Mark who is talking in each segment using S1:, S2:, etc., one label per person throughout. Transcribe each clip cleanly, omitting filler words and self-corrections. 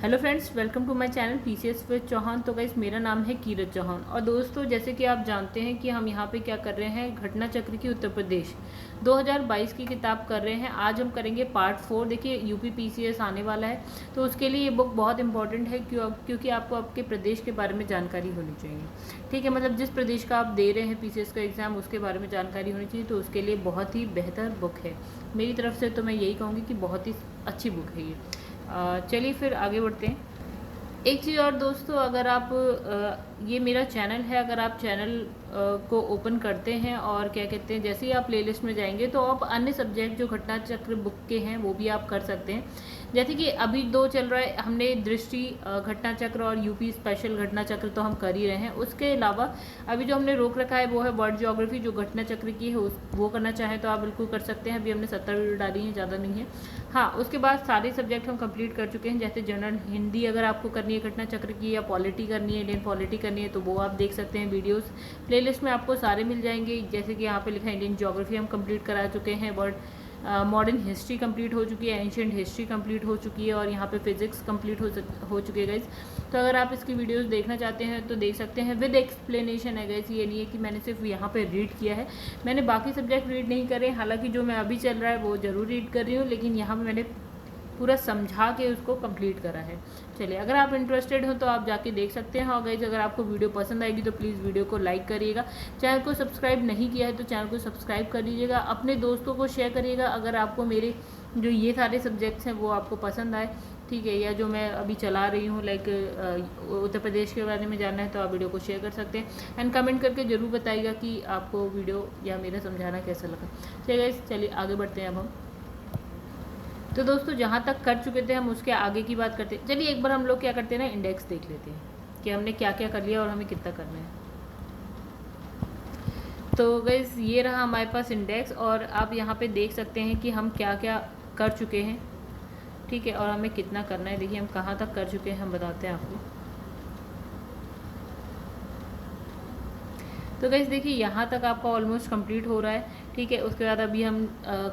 S1: Hello friends, welcome to my channel PCS with Chauhan. तो guys, मेरा नाम है कीरत चौहान और दोस्तों, जैसे कि आप जानते हैं कि हम यहाँ पे क्या कर रहे हैं, घटना चक्र की उत्तर प्रदेश 2022 की किताब कर रहे हैं। आज हम करेंगे पार्ट 4। देखिए, यूपी पीसीएस आने वाला है तो उसके लिए ये बुक बहुत इंपॉर्टेंट है क्योंकि आपको आपके प्रदेश के बारे में जानकारी होनी चाहिए। ठीक है, मतलब जिस प्रदेश का आप दे रहे हैं पीसीएस का एग्ज़ाम, उसके बारे में जानकारी होनी चाहिए। तो उसके लिए बहुत ही बेहतर बुक है मेरी तरफ से। तो मैं यही कहूँगी कि बहुत ही अच्छी बुक है ये। चलिए फिर आगे बढ़ते हैं। एक चीज़ और दोस्तों, अगर आप ये मेरा चैनल है, अगर आप चैनल को ओपन करते हैं और क्या कहते हैं, जैसे ही आप प्लेलिस्ट में जाएंगे तो आप अन्य सब्जेक्ट जो घटना चक्र बुक के हैं वो भी आप कर सकते हैं। जैसे कि अभी 2 चल रहा है, हमने दृष्टि घटना चक्र और यूपी स्पेशल घटना चक्र तो हम कर ही रहे हैं। उसके अलावा अभी जो हमने रोक रखा है वो है वर्ल्ड ज्योग्राफी, जो घटना चक्र की है वो करना चाहें तो आप बिल्कुल कर सकते हैं। अभी हमने 70 वीडियो डाली है, ज़्यादा नहीं है। हाँ, उसके बाद सारे सब्जेक्ट हम कंप्लीट कर चुके हैं। जैसे जनरल हिंदी अगर आपको करनी है घटना चक्र की, या पॉलिटी करनी है, इंडियन पॉलिटी करनी है, तो वो आप देख सकते हैं। वीडियोस प्लेलिस्ट में आपको सारे मिल जाएंगे। जैसे कि यहाँ पे लिखा है इंडियन ज्योग्राफी हम कंप्लीट करा चुके हैं, वर्ल्ड मॉडर्न हिस्ट्री कंप्लीट हो चुकी है, एंशियंट हिस्ट्री कंप्लीट हो चुकी है, और यहाँ पे फिजिक्स कंप्लीट हो चुकी है गाइज। तो अगर आप इसकी वीडियोस देखना चाहते हैं तो देख सकते हैं, विद एक्सप्लेनेशन है गाइज। ये नहीं है कि मैंने सिर्फ यहाँ पे रीड किया है, मैंने बाकी सब्जेक्ट रीड नहीं करे। हालांकि जो मैं अभी चल रहा है वो ज़रूर रीड कर रही हूँ, लेकिन यहाँ पर मैंने पूरा समझा के उसको कंप्लीट करा है। चलिए, अगर आप इंटरेस्टेड हो तो आप जाके देख सकते हैं। और गाइज, अगर आपको वीडियो पसंद आएगी तो प्लीज़ वीडियो को लाइक करिएगा। चैनल को सब्सक्राइब नहीं किया है तो चैनल को सब्सक्राइब कर लीजिएगा। अपने दोस्तों को शेयर करिएगा अगर आपको मेरे जो ये सारे सब्जेक्ट्स हैं वो आपको पसंद आए। ठीक है, या जो मैं अभी चला रही हूँ, लाइक उत्तर प्रदेश के बारे में जानना है तो आप वीडियो को शेयर कर सकते हैं। एंड कमेंट करके ज़रूर बताइएगा कि आपको वीडियो या मेरा समझाना कैसा लगा। चलिए आगे बढ़ते हैं अब हम। तो दोस्तों, जहाँ तक कर चुके थे हम उसके आगे की बात करते हैं। चलिए एक बार हम लोग क्या करते हैं ना, इंडेक्स देख लेते हैं कि हमने क्या क्या कर लिया और हमें कितना करना है। तो गाइस, ये रहा हमारे पास इंडेक्स, और आप यहाँ पे देख सकते हैं कि हम क्या क्या कर चुके हैं। ठीक है, और हमें कितना करना है। देखिए हम कहाँ तक कर चुके हैं, हम बताते हैं आपको। तो गाइस देखिए, यहाँ तक आपका ऑलमोस्ट कंप्लीट हो रहा है। ठीक है, उसके बाद अभी हम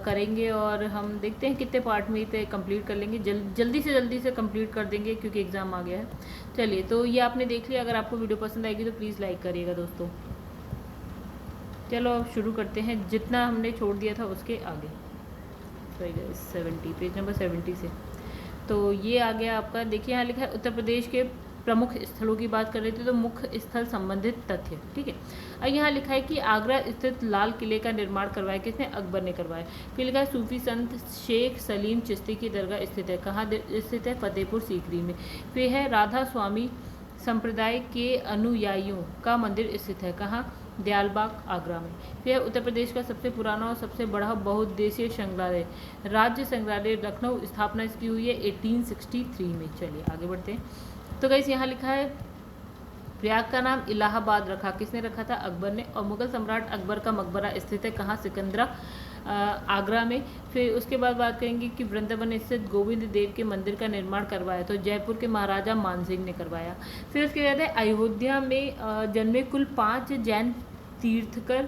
S1: करेंगे और हम देखते हैं कितने पार्ट में इसे कंप्लीट कर लेंगे। जल्दी से कंप्लीट कर देंगे क्योंकि एग्ज़ाम आ गया है। चलिए, तो ये आपने देख लिया। अगर आपको वीडियो पसंद आएगी तो प्लीज़ लाइक करिएगा दोस्तों। चलो अब शुरू करते हैं, जितना हमने छोड़ दिया था उसके आगे। सॉरी गाइस, 70 पेज नंबर 70 से। तो ये आ गया आपका। देखिए यहाँ लिखा है उत्तर प्रदेश के प्रमुख स्थलों की बात कर रहे थे, तो मुख्य स्थल संबंधित तथ्य। ठीक है, अब यहाँ लिखा है कि आगरा स्थित लाल किले का निर्माण करवाया किसने? अकबर ने करवाया। फिर लिखा है सूफी संत शेख सलीम चिश्ती की दरगाह स्थित है। कहाँ स्थित है? फतेहपुर सीकरी में। फिर है राधा स्वामी संप्रदाय के अनुयायियों का मंदिर स्थित है। कहाँ? दयालबाग आगरा में। फिर उत्तर प्रदेश का सबसे पुराना और सबसे बड़ा बहुउद्देशीय संग्रहालय राज्य संग्रहालय लखनऊ, स्थापना इसकी हुई है 1863 में। चलिए आगे बढ़ते हैं। तो गाइस यहाँ लिखा है प्रयाग का नाम इलाहाबाद रखा। किसने रखा था? अकबर ने। और मुगल सम्राट अकबर का मकबरा स्थित है कहाँ? सिकंदरा आगरा में। फिर उसके बाद बात करेंगे कि वृंदावन स्थित गोविंद देव के मंदिर का निर्माण करवाया तो जयपुर के महाराजा मानसिंह ने करवाया। फिर उसके बाद है अयोध्या में जन्मे कुल 5 जैन तीर्थकर,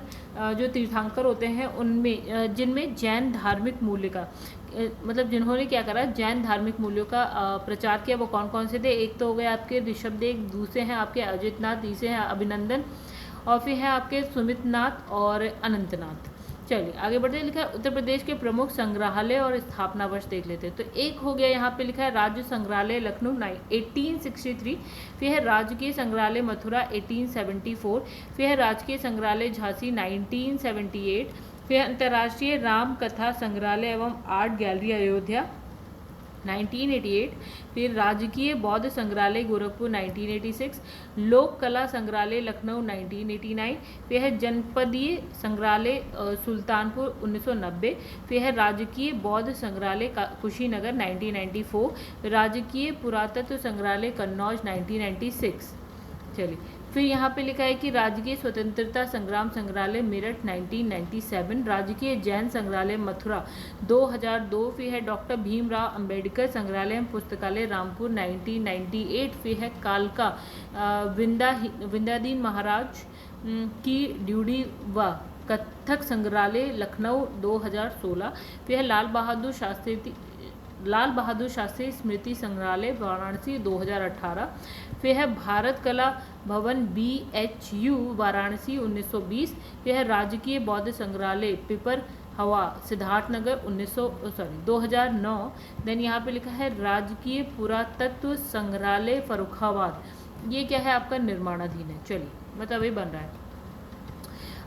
S1: जो तीर्थंकर होते हैं उनमें जिनमें जैन धार्मिक मूल्य का मतलब जिन्होंने क्या करा, जैन धार्मिक मूल्यों का प्रचार किया, वो कौन कौन से थे? एक तो हो गए आपके ऋषभदेव, दूसरे हैं आपके अजितनाथ, तीसरे हैं अभिनंदन, और फिर है आपके सुमितनाथ और अनंतनाथ। चलिए आगे बढ़ते हैं। लिखा है उत्तर प्रदेश के प्रमुख संग्रहालय और स्थापना वर्ष देख लेते हैं। तो एक हो गया यहाँ पे लिखा है राज्य संग्रहालय लखनऊ 1863। फिर है राजकीय संग्रहालय मथुरा 1874। फिर है राजकीय संग्रहालय झांसी 1978। फिर अंतर्राष्ट्रीय राम कथा संग्रहालय एवं आर्ट गैलरी अयोध्या 1988। फिर राजकीय बौद्ध संग्रहालय गोरखपुर 1986। लोक कला संग्रहालय लखनऊ 1989। फिर है जनपदीय संग्रहालय सुल्तानपुर 1990। फिर है राजकीय बौद्ध संग्रहालय कुशीनगर 1994। राजकीय पुरातत्व संग्रहालय कन्नौज 1996। चलिए, फिर यहाँ पे लिखा है कि राजकीय स्वतंत्रता संग्राम संग्रहालय मेरठ 1997। राजकीय जैन संग्रहालय मथुरा 2002। फिर है डॉक्टर भीमराव अंबेडकर संग्रहालय पुस्तकालय रामपुर 1998। फिर है कालका विंध्याधीन महाराज की ड्यूडी व कथक संग्रहालय लखनऊ 2016। फिर है लाल बहादुर शास्त्री लाल बहादुर शास्त्री स्मृति संग्रहालय वाराणसी 2018। फिर है भारत कला भवन BHU वाराणसी 1920। फिर है राजकीय बौद्ध संग्रहालय पिपर हवा सिद्धार्थनगर 2009। देन यहाँ पे लिखा है राजकीय पुरातत्व संग्रहालय फर्रुखाबाद, ये क्या है आपका निर्माणाधीन है। चलिए मतलब अभी बन रहा है।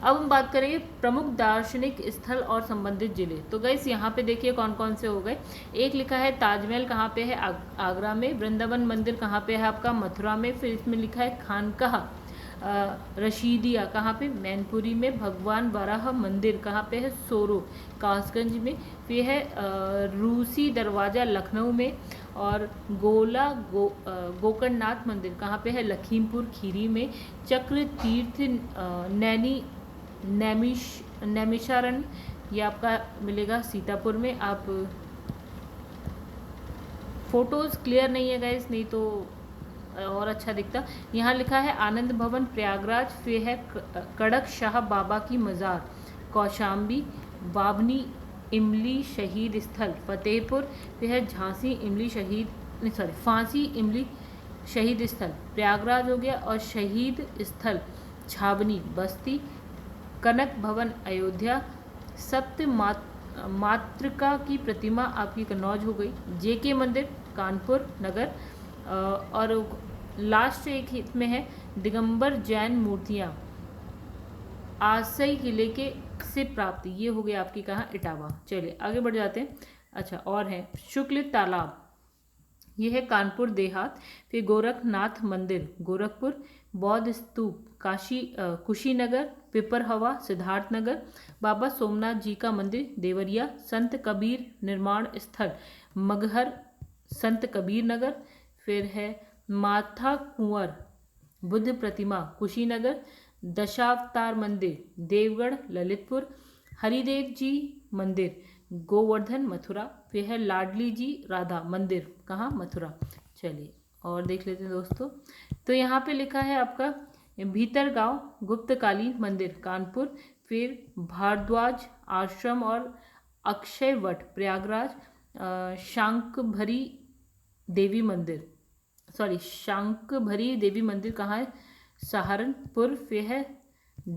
S1: अब हम बात करेंगे प्रमुख दार्शनिक स्थल और संबंधित जिले। तो गाइस यहाँ पे देखिए कौन कौन से हो गए। एक लिखा है ताजमहल कहाँ पे है, आगरा में। वृंदावन मंदिर कहाँ पे है आपका, मथुरा में। फिर इसमें लिखा है खानकाह रशीदिया कहाँ पे, मैनपुरी में। भगवान वराह मंदिर कहाँ पे है, सोरो कासगंज में। फिर है रूसी दरवाज़ा लखनऊ में। और गोकर्णनाथ मंदिर कहाँ पे है, लखीमपुर खीरी में। चक्र तीर्थ नैमिषारण्य ये आपका मिलेगा सीतापुर में। आप फोटोज़ क्लियर नहीं है गाइस, नहीं तो और अच्छा दिखता। यहाँ लिखा है आनंद भवन प्रयागराज। फिर है कड़क शाह बाबा की मज़ार कौशाम्बी। बाबनी इमली शहीद स्थल फतेहपुर। फिर है झांसी इमली शहीद फांसी इमली शहीद स्थल प्रयागराज हो गया। और शहीद स्थल छावनी बस्ती। कनक भवन अयोध्या। सप्त मातृका की प्रतिमा आपकी कन्नौज हो गई। JK मंदिर कानपुर नगर। और लास्ट एक हित में है दिगंबर जैन मूर्तियाँ आसई किले के से प्राप्त, ये हो गया आपकी कहाँ इटावा। चलिए आगे बढ़ जाते हैं। अच्छा और है शुक्ल तालाब, ये है कानपुर देहात। फिर गोरखनाथ मंदिर गोरखपुर। बौद्ध स्तूप कुशीनगर। पिपरहवा सिद्धार्थनगर। बाबा सोमनाथ जी का मंदिर देवरिया। संत कबीर निर्माण स्थल मगहर संत कबीर नगर। फिर है माथा कुंवर बुद्ध प्रतिमा कुशीनगर। दशावतार मंदिर देवगढ़ ललितपुर। हरिदेव जी मंदिर गोवर्धन मथुरा। फिर है लाडली जी राधा मंदिर कहाँ, मथुरा। चलिए और देख लेते हैं दोस्तों। तो यहाँ पे लिखा है आपका भीतरगांव गुप्तकालीन मंदिर कानपुर। फिर भारद्वाज आश्रम और अक्षय वट प्रयागराज। शांकभरी देवी मंदिर कहाँ है, सहारनपुर। फिर है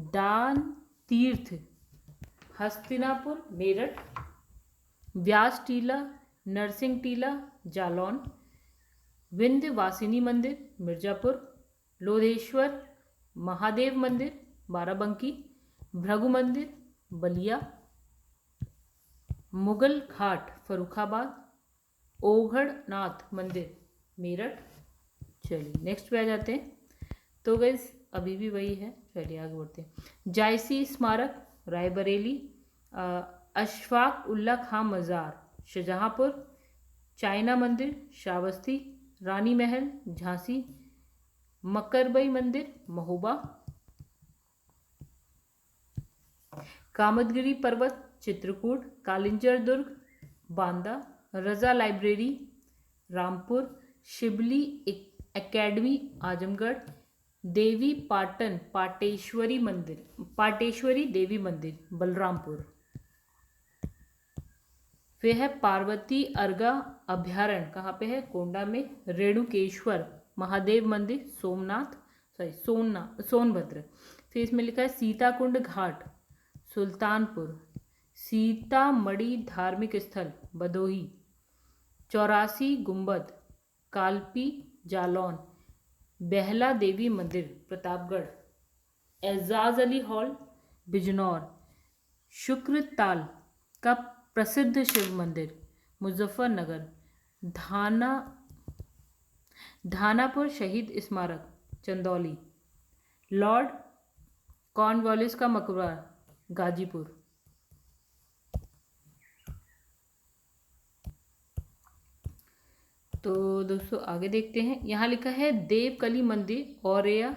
S1: दान तीर्थ हस्तिनापुर मेरठ। व्यास टीला नरसिंह टीला जालौन। विंध्यवासिनी मंदिर मिर्जापुर। लोधेश्वर महादेव मंदिर बाराबंकी। भृगु मंदिर बलिया। मुगल घाट फर्रुखाबाद। ओघड़नाथ मंदिर मेरठ। चलिए नेक्स्ट पे आ जाते हैं। तो गाइस अभी भी वही है, चलिए आगे बढ़ते हैं। जायसी स्मारक रायबरेली। अशफाक उल्ला खां मज़ार शाहजहाँपुर। चाइना मंदिर श्रावस्ती। रानी महल झांसी। मकरबई मंदिर महोबा। कामदगिरी पर्वत चित्रकूट। कालिंजर दुर्ग बांदा। रजा लाइब्रेरी रामपुर। शिबली एकेडमी आजमगढ़। देवी पाटन पाटेश्वरी देवी मंदिर बलरामपुर। फिर है पार्वती अर्गा अभ्यारण्य कहाँ पे है, कोंडा में। रेणुकेश्वर महादेव मंदिर सोनभद्र। फिर इसमें लिखा है सीताकुंड घाट सुल्तानपुर। सीतामढ़ी धार्मिक स्थल भदोही। 84 गुंबद कालपी जालौन। बेहला देवी मंदिर प्रतापगढ़। एजाज अली हॉल बिजनौर। शुक्रताल का प्रसिद्ध शिव मंदिर मुजफ्फरनगर। धानापुर शहीद स्मारक चंदौली। लॉर्ड कॉर्नवालिस का मकबरा गाजीपुर। तो दोस्तों आगे देखते हैं। यहाँ लिखा है देवकली मंदिर औरैया।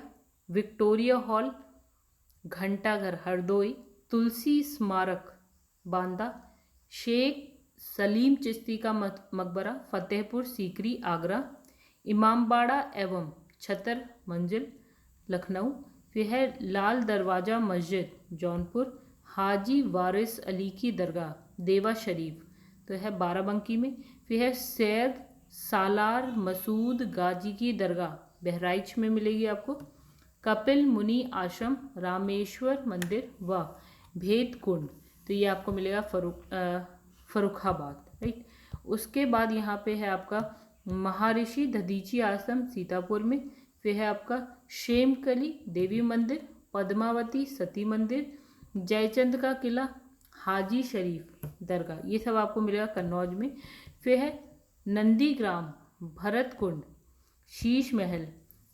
S1: विक्टोरिया हॉल घंटाघर हरदोई। तुलसी स्मारक बांदा। शेख सलीम चिश्ती का मकबरा फतेहपुर सीकरी आगरा। इमामबाड़ा एवं छतर मंजिल लखनऊ। फिर है लाल दरवाज़ा मस्जिद जौनपुर। हाजी वारिस अली की दरगाह देवा शरीफ तो है बाराबंकी में। फिर है सैयद सालार मसूद गाजी की दरगाह, बहराइच में मिलेगी आपको। कपिल मुनि आश्रम, रामेश्वर मंदिर व भेद कुंड, तो ये आपको मिलेगा फरुखाबाद, राइट। उसके बाद यहाँ पे है आपका महर्षि दधीची आश्रम सीतापुर में। फिर है आपका शेमकली देवी मंदिर, पद्मावती सती मंदिर, जयचंद का किला, हाजी शरीफ दरगाह, ये सब आपको मिलेगा कन्नौज में। फिर है नंदीग्राम, भरत कुंड, शीश महल,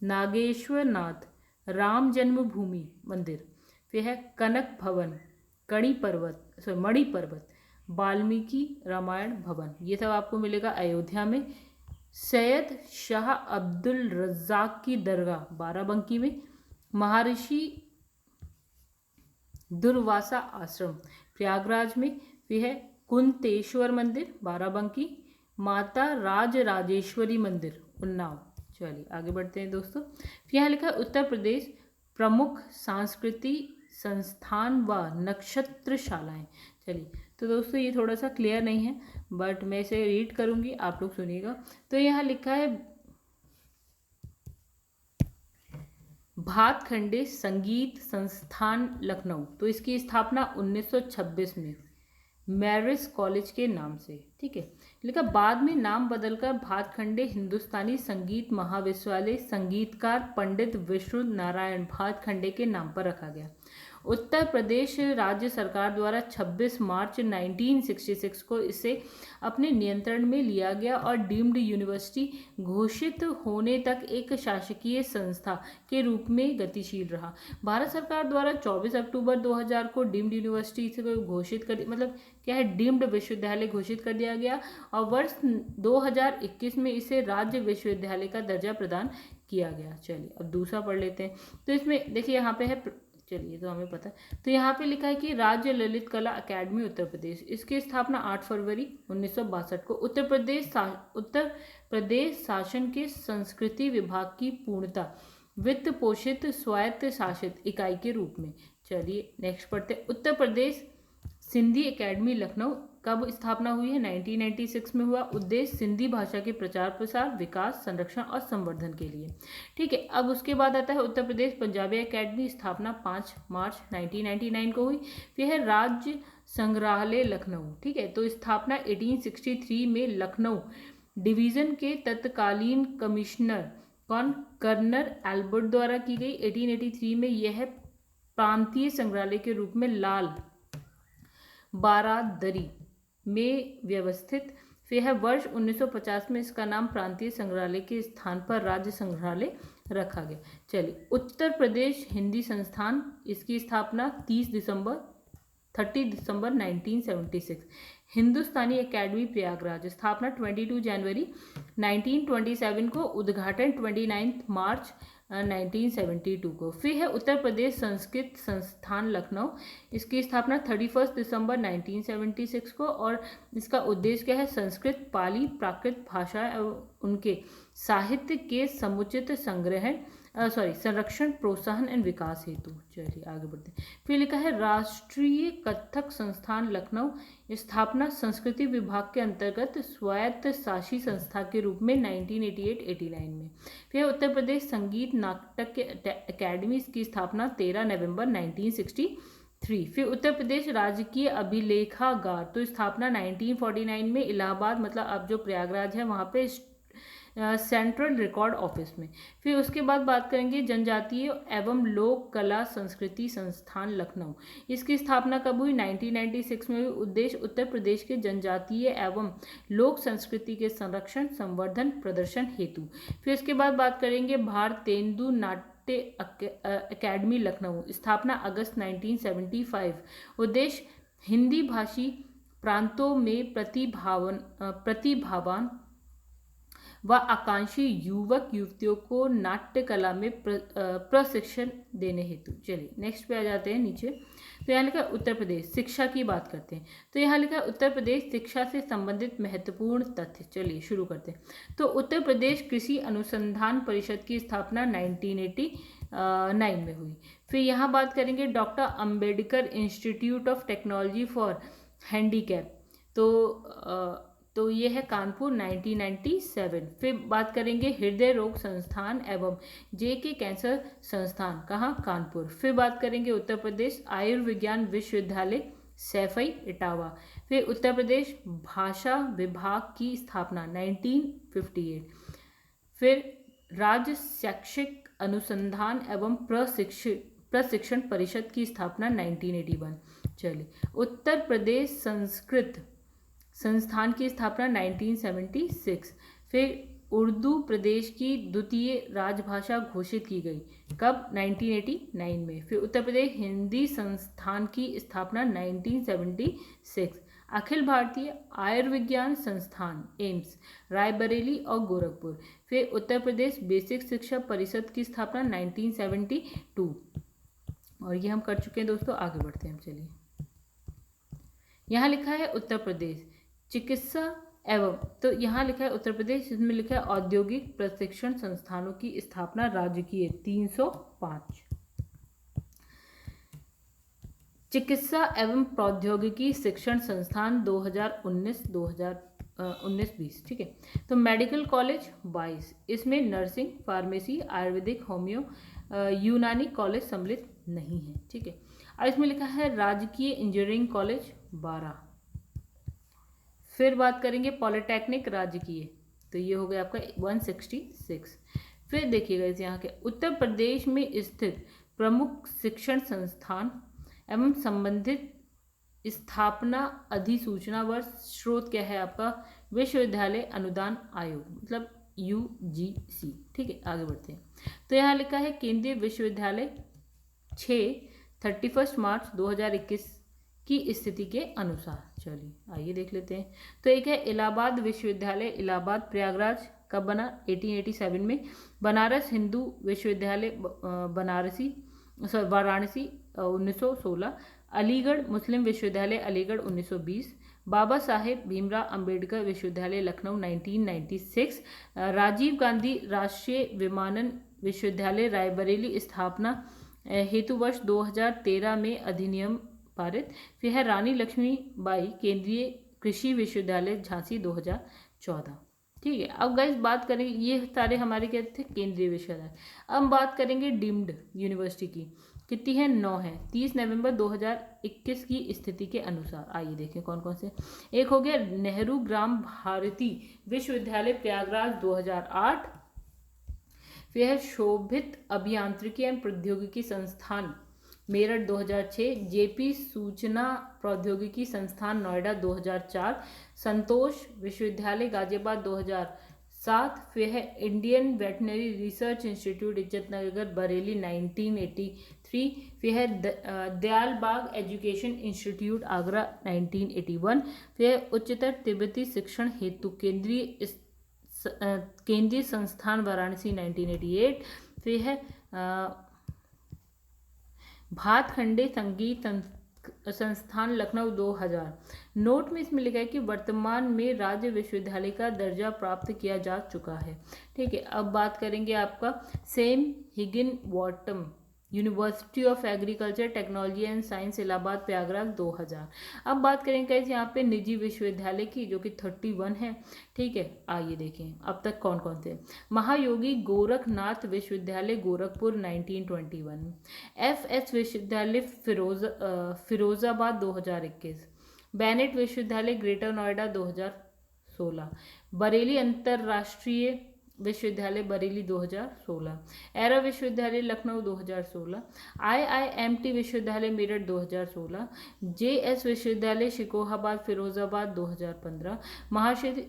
S1: नागेश्वर नाथ, राम जन्मभूमि मंदिर। फिर है कनक भवन, मणि पर्वत, वाल्मीकि रामायण भवन, ये सब आपको मिलेगा अयोध्या में। सैयद शाह अब्दुल रज्जाक की दरगाह बाराबंकी में। महर्षि दुर्वासा आश्रम प्रयागराज में। फिर है कुंतेश्वर मंदिर बाराबंकी, माता राजराजेश्वरी मंदिर उन्नाव। चलिए आगे बढ़ते हैं दोस्तों। फिर यहाँ लिखा है उत्तर प्रदेश प्रमुख सांस्कृतिक संस्थान व नक्षत्रशालाएं। चलिए तो दोस्तों ये थोड़ा सा क्लियर नहीं है, बट मैं इसे रीड करूंगी, आप लोग सुनिएगा। तो यहाँ लिखा है भातखंडे संगीत संस्थान लखनऊ, तो इसकी स्थापना 1926 में मैरिस कॉलेज के नाम से, ठीक है। लेकिन बाद में नाम बदलकर भातखंडे हिंदुस्तानी संगीत महाविद्यालय संगीतकार पंडित विष्णु नारायण भातखंडे के नाम पर रखा गया। उत्तर प्रदेश राज्य सरकार द्वारा 26 मार्च 1966 को इसे अपने नियंत्रण में लिया गया और डीम्ड यूनिवर्सिटी घोषित होने तक एक शासकीय संस्था के रूप में गतिशील रहा। भारत सरकार द्वारा 24 अक्टूबर 2000 को डीम्ड यूनिवर्सिटी से घोषित कर, मतलब क्या है, डीम्ड विश्वविद्यालय घोषित कर दिया गया और वर्ष 2021 में इसे राज्य विश्वविद्यालय का दर्जा प्रदान किया गया। चलिए अब दूसरा पढ़ लेते हैं। तो इसमें देखिए यहाँ पे है, चलिए तो हमें पता है, तो यहाँ पे लिखा है कि राज्य ललित कला अकादमी उत्तर प्रदेश, इसकी स्थापना 8 फरवरी 1962 को उत्तर प्रदेश शासन के संस्कृति विभाग की पूर्णता वित्त पोषित स्वायत्त शासित इकाई के रूप में। चलिए नेक्स्ट पढ़ते हैं। उत्तर प्रदेश सिंधी एकेडमी लखनऊ कब स्थापना हुई है? 1996 में हुआ। उद्देश्य सिंधी भाषा के प्रचार प्रसार, विकास, संरक्षण और संवर्धन के लिए, ठीक है। अब उसके बाद आता है उत्तर प्रदेश पंजाबी एकेडमी, स्थापना 5 मार्च 1999 को हुई। फिर है राज्य संग्रहालय लखनऊ, ठीक है, तो स्थापना 1863 में लखनऊ डिवीजन के तत्कालीन कमिश्नर कर्नल एल्बर्ट द्वारा की गई। 1883 में यह प्रांतीय संग्रहालय के रूप में लाल बारादरी में व्यवस्थित। फिर है वर्ष 1950 में इसका नाम प्रांतीय संग्रहालय के स्थान पर राज्य संग्रहालय रखा गया। चलिए उत्तर प्रदेश हिंदी संस्थान, इसकी स्थापना 30 दिसंबर 1976। हिंदुस्तानी एकेडमी प्रयागराज, स्थापना 22 जनवरी 1927 को, उद्घाटन 29 मार्च 1972 को। फिर है उत्तर प्रदेश संस्कृत संस्थान लखनऊ, इसकी स्थापना 31 दिसंबर 1976 को और इसका उद्देश्य क्या है? संस्कृत, पाली, प्राकृत भाषा एवं उनके साहित्य के समुचित संरक्षण, प्रोत्साहन एवं विकास हेतु। चलिए आगे बढ़ते हैं। फिर लिखा है राष्ट्रीय कथक संस्थान लखनऊ, स्थापना संस्कृति विभाग के अंतर्गत स्वायत्त शासी संस्था के रूप में 1988-89 में। फिर उत्तर प्रदेश संगीत नाटक अकेडमी, इसकी स्थापना 13 नवंबर 1963। फिर उत्तर प्रदेश राजकीय अभिलेखागार, तो स्थापना 1949 में इलाहाबाद, मतलब अब जो प्रयागराज है वहाँ पे सेंट्रल रिकॉर्ड ऑफिस में। फिर उसके बाद बात करेंगे जनजातीय एवं लोक कला संस्कृति संस्थान लखनऊ, इसकी स्थापना कब हुई? 1996 में हुई। उद्देश्य उत्तर प्रदेश के जनजातीय एवं लोक संस्कृति के संरक्षण, संवर्धन, प्रदर्शन हेतु। फिर उसके बाद बात करेंगे भारतेंदु नाट्य अकेडमी लखनऊ, स्थापना अगस्त 1975। उद्देश्य हिंदी भाषी प्रांतों में प्रतिभावान व आकांक्षी युवक युवतियों को नाट्य कला में प्रशिक्षण देने हेतु। चलिए नेक्स्ट पे आ जाते हैं नीचे। तो यहाँ लिखा है उत्तर प्रदेश शिक्षा की बात करते हैं। तो यहाँ लिखा है उत्तर प्रदेश शिक्षा से संबंधित महत्वपूर्ण तथ्य। चलिए शुरू करते हैं। तो उत्तर प्रदेश कृषि अनुसंधान परिषद की स्थापना 1989 में हुई। फिर यहाँ बात करेंगे doctor Ambedkar institute of technology for handicap, तो तो ये है कानपुर 1997। फिर बात करेंगे हृदय रोग संस्थान एवं JK कैंसर संस्थान, कहाँ, कानपुर। फिर बात करेंगे उत्तर प्रदेश आयुर्विज्ञान विश्वविद्यालय सैफई इटावा। फिर उत्तर प्रदेश भाषा विभाग की स्थापना 1958। फिर राज्य शैक्षिक अनुसंधान एवं प्रशिक्षण परिषद की स्थापना 1981। चलिए, उत्तर प्रदेश संस्कृत संस्थान की स्थापना 1976। फिर उर्दू प्रदेश की द्वितीय राजभाषा घोषित की गई, कब, 1989 में। फिर उत्तर प्रदेश हिंदी संस्थान की स्थापना 1976। अखिल भारतीय आयुर्विज्ञान संस्थान एम्स रायबरेली और गोरखपुर। फिर उत्तर प्रदेश बेसिक शिक्षा परिषद की स्थापना 1972। और ये हम कर चुके हैं दोस्तों, आगे बढ़ते हैं हम। चलिए, यहाँ लिखा है उत्तर प्रदेश चिकित्सा एवं, तो यहाँ लिखा है उत्तर प्रदेश, इसमें लिखा है औद्योगिक प्रशिक्षण संस्थानों की स्थापना राजकीय 305। चिकित्सा एवं प्रौद्योगिकी शिक्षण संस्थान 2019-20 ठीक है। तो मेडिकल कॉलेज 22, इसमें नर्सिंग, फार्मेसी, आयुर्वेदिक, होम्यो, यूनानी कॉलेज सम्मिलित नहीं है, ठीक है। और इसमें लिखा है राजकीय इंजीनियरिंग कॉलेज 12। फिर बात करेंगे पॉलिटेक्निक राजकीय, तो ये हो गया आपका 166। फिर देखिएगा इस यहाँ के उत्तर प्रदेश में स्थित प्रमुख शिक्षण संस्थान एवं संबंधित स्थापना अधिसूचना वर्ष, स्रोत क्या है आपका, विश्वविद्यालय अनुदान आयोग, मतलब UGC, ठीक है। आगे बढ़ते हैं, तो यहाँ लिखा है केंद्रीय विश्वविद्यालय 31 मार्च 2021 की स्थिति के अनुसार। चलिए आइए देख लेते हैं। तो एक है इलाहाबाद विश्वविद्यालय इलाहाबाद प्रयागराज, कब बना, 1887 में। बनारस हिंदू विश्वविद्यालय वाराणसी 1916। अलीगढ़ मुस्लिम विश्वविद्यालय अलीगढ़ 1920। बाबा साहेब भीमराव अंबेडकर विश्वविद्यालय लखनऊ 1996। राजीव गांधी राष्ट्रीय विमानन विश्वविद्यालय रायबरेली स्थापना हेतु वर्ष 2013 में अधिनियम पारित। फिर है रानी लक्ष्मीबाई केंद्रीय कृषि विश्वविद्यालय झांसी 2014, ठीक है। अब गाइस बात करेंगे, ये सारे हमारे क्या थे, केंद्रीय विश्वविद्यालय। अब बात करेंगे डीम्ड यूनिवर्सिटी की, कितनी है, 9 है, 30 नवंबर 2021 की स्थिति के अनुसार। आइए देखें कौन कौन से। एक हो गया नेहरू ग्राम भारती विश्वविद्यालय प्रयागराज 2008। फिर है शोभित अभियांत्रिकी एवं प्रौद्योगिकी संस्थान मेरठ 2006। JP सूचना प्रौद्योगिकी संस्थान नोएडा 2004। संतोष विश्वविद्यालय गाजियाबाद 2007। फिर है Indian veterinary research institute Izzatnagar Bareilly 1983। फिर है दयाल बाग एजुकेशन इंस्टीट्यूट आगरा 1981। फिर है उच्चतर तिब्बती शिक्षण हेतु केंद्रीय संस्थान वाराणसी 1988। फिर है भातखंडे संगीत संस्थान लखनऊ 2000। नोट में इसमें लिखा है कि वर्तमान में राज्य विश्वविद्यालय का दर्जा प्राप्त किया जा चुका है, ठीक है। अब बात करेंगे आपका same Higginbottom university of agriculture technology and science Allahabad Prayagraj 2000। अब बात करेंगे यहाँ पे निजी विश्वविद्यालय की, जो कि 31 है, ठीक है। आइए देखें अब तक कौन कौन थे। महायोगी गोरखनाथ विश्वविद्यालय गोरखपुर 1921। FS विश्वविद्यालय फिरोजाबाद 2021। बेनेट विश्वविद्यालय ग्रेटर नोएडा 2016। बरेली अंतर्राष्ट्रीय विश्वविद्यालय बरेली 2016। एरा विश्वविद्यालय लखनऊ 2016। IIMT विश्वविद्यालय मेरठ 2016। JS विश्वविद्यालय शिकोहाबाद फिरोजाबाद 2015।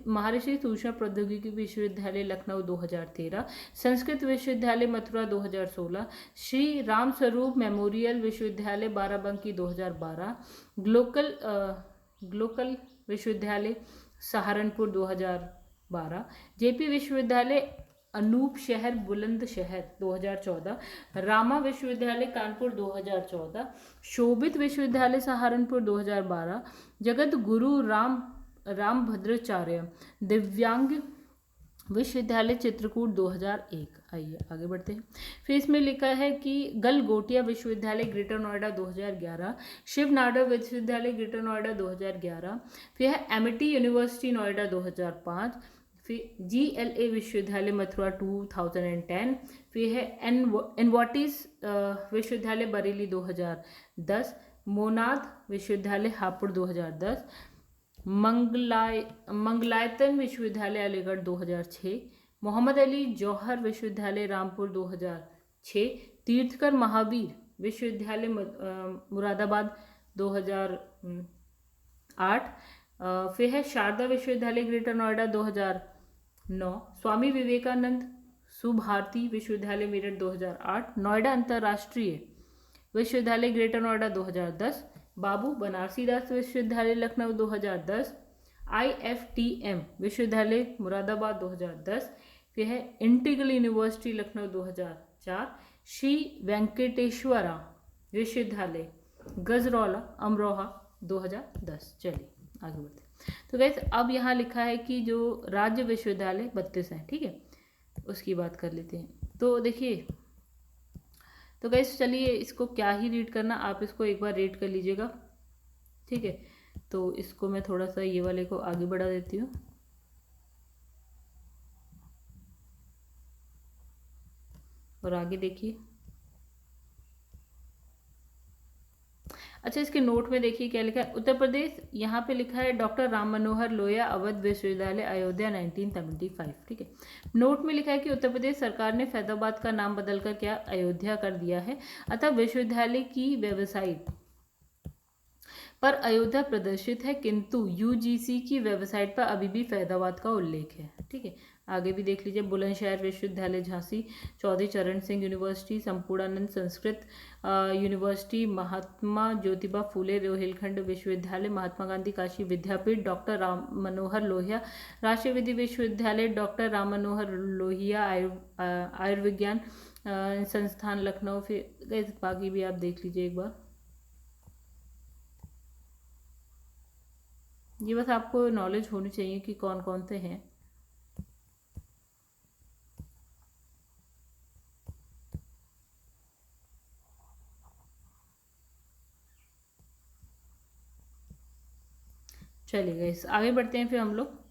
S1: महर्षि सूचना प्रौद्योगिकी विश्वविद्यालय लखनऊ 2013। संस्कृत विश्वविद्यालय मथुरा 2016। श्री राम स्वरूप मेमोरियल विश्वविद्यालय बाराबंकी 2012। ग्लोकल विश्वविद्यालय सहारनपुर 2012। JP विश्वविद्यालय अनूप शहर बुलंदशहर 2014। रामा विश्वविद्यालय कानपुर 2014। शोभित विश्वविद्यालय सहारनपुर 2012। जगत गुरु रामभद्राचार्य दिव्यांग विश्वविद्यालय चित्रकूट 2001। आइए आगे बढ़ते हैं। फिर इसमें लिखा है कि गलगोटिया विश्वविद्यालय ग्रेटर नोएडा 2011, शिव नाडर विश्वविद्यालय ग्रेटर नोएडा 2011, फिर है एमिटी यूनिवर्सिटी नोएडा 2005, फिर GLA विश्वविद्यालय मथुरा 2010, फिर है एनवाटिस विश्वविद्यालय बरेली 2010, मोनाद विश्वविद्यालय हापुड़ 2010, मंगलायतन विश्वविद्यालय अलीगढ़ 2006, मोहम्मद अली जौहर विश्वविद्यालय रामपुर 2006, तीर्थकर महावीर विश्वविद्यालय मुरादाबाद 2008, फिर है शारदा विश्वविद्यालय ग्रेटर नोएडा 2009, स्वामी विवेकानंद सुभारती विश्वविद्यालय मेरठ 2008, नोएडा अंतर्राष्ट्रीय विश्वविद्यालय ग्रेटर नोएडा 2010, बाबू बनारसी दास विश्वविद्यालय लखनऊ 2010, IFTM विश्वविद्यालय मुरादाबाद 2010, फिर है इंटीग्रल यूनिवर्सिटी लखनऊ 2004, श्री वेंकटेश्वरा विश्वविद्यालय गजरौला अमरोहा 2010। चलिए आगे बढ़ते हैं। तो गाइस अब यहाँ लिखा है कि जो राज्य विश्वविद्यालय 32 हैं, ठीक है, उसकी बात कर लेते हैं। तो देखिए, तो गाइस चलिए इसको क्या ही रीड करना, आप इसको एक बार रीड कर लीजिएगा, ठीक है। तो इसको मैं थोड़ा सा ये वाले को आगे बढ़ा देती हूँ। और आगे देखिए, अच्छा इसके नोट में देखिए क्या लिखा है। उत्तर प्रदेश, यहाँ पे लिखा है डॉक्टर राम मनोहर लोहिया अवध विश्वविद्यालय अयोध्या 1975, ठीक है। नोट में लिखा है कि उत्तर प्रदेश सरकार ने फैजाबाद का नाम बदलकर क्या अयोध्या कर दिया है, अतः विश्वविद्यालय की वेबसाइट पर अयोध्या प्रदर्शित है, किंतु UGC की वेबसाइट पर अभी भी फैजाबाद का उल्लेख है, ठीक है। आगे भी देख लीजिए, बुलंदशहर विश्वविद्यालय झांसी, चौधरी चरण सिंह यूनिवर्सिटी, संपूर्णानंद संस्कृत यूनिवर्सिटी, महात्मा ज्योतिबा फूले रोहिलखंड विश्वविद्यालय, महात्मा गांधी काशी विद्यापीठ, डॉक्टर राम मनोहर लोहिया राष्ट्रीय विधि विश्वविद्यालय, डॉक्टर राम मनोहर लोहिया आयुर्विज्ञान संस्थान लखनऊ। फिर बाकी भी आप देख लीजिए एक बार, ये बस आपको नॉलेज होनी चाहिए कि कौन कौन से हैं। चलिए इस आगे बढ़ते हैं। फिर हम लोग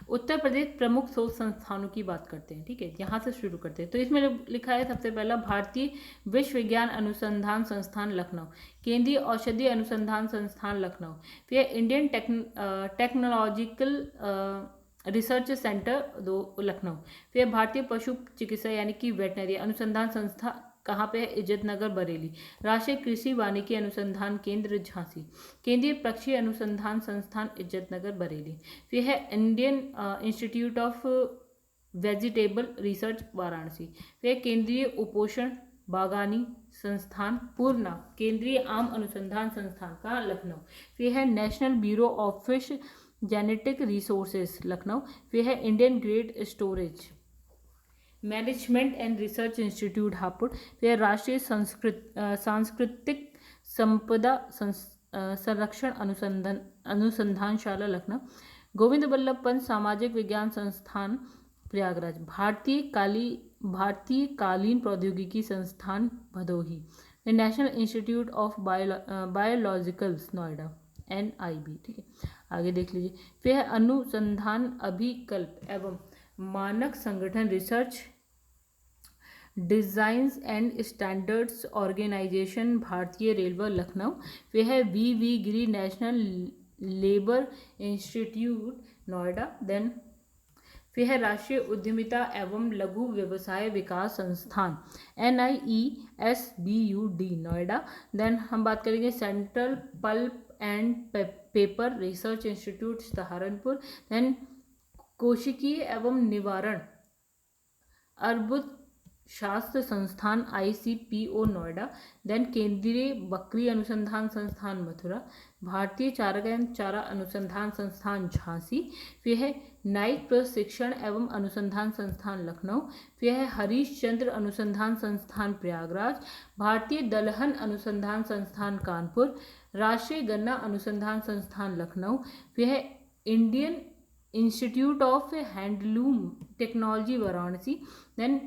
S1: उत्तर प्रदेश प्रमुख शोध संस्थानों की बात करते हैं, ठीक है, यहाँ से शुरू करते हैं। तो इसमें लिखा है सबसे पहला भारतीय विश्व विज्ञान अनुसंधान संस्थान लखनऊ, केंद्रीय औषधि अनुसंधान संस्थान लखनऊ, फिर Indian technological research centre Lucknow, फिर भारतीय पशु चिकित्सा यानी कि वेटनरी अनुसंधान संस्था कहाँ पे है, इज्जत नगर बरेली, राष्ट्रीय कृषि वानिकी अनुसंधान केंद्र झांसी, केंद्रीय पक्षी अनुसंधान संस्थान इज्जत नगर बरेली, फिर है Indian institute of vegetable research Varanasi, फिर केंद्रीय उपोषण बागानी संस्थान पूर्णा, केंद्रीय आम अनुसंधान संस्थान का लखनऊ, फिर है national bureau of fish genetic resources Lucknow, फिर है Indian grade storage management and research institute Hapur, फिर राष्ट्रीय सांस्कृतिक संपदा संरक्षण अनुसंधानशाला लखनऊ, गोविंद बल्लभ पंत सामाजिक विज्ञान संस्थान प्रयागराज, भारतीय कालीन प्रौद्योगिकी संस्थान Bhadohi, national institute of biologicals Noida NIB, ठीक है। आगे देख लीजिए, फिर है अनुसंधान अभिकल्प एवं मानक संगठन research designs and standards organisation भारतीय रेलवे लखनऊ, फिर है VV Giri national labour institute Noida, then फिर है राष्ट्रीय उद्यमिता एवं लघु व्यवसाय विकास संस्थान NIESBUD नोएडा, देन हम बात करेंगे central pulp and paper research institute Saharanpur, then कोशिकीय एवं निवारण अर्बुद शास्त्र संस्थान ICPO नोएडा, देन केंद्रीय बकरी अनुसंधान संस्थान मथुरा, भारतीय चारा अनुसंधान संस्थान झांसी, फिर है न्यायिक प्रशिक्षण एवं अनुसंधान संस्थान लखनऊ, फिर है हरीश चंद्र अनुसंधान संस्थान प्रयागराज, भारतीय दलहन अनुसंधान संस्थान कानपुर, राष्ट्रीय गन्ना अनुसंधान संस्थान लखनऊ, फिर है Indian institute of handloom technology Varanasi, then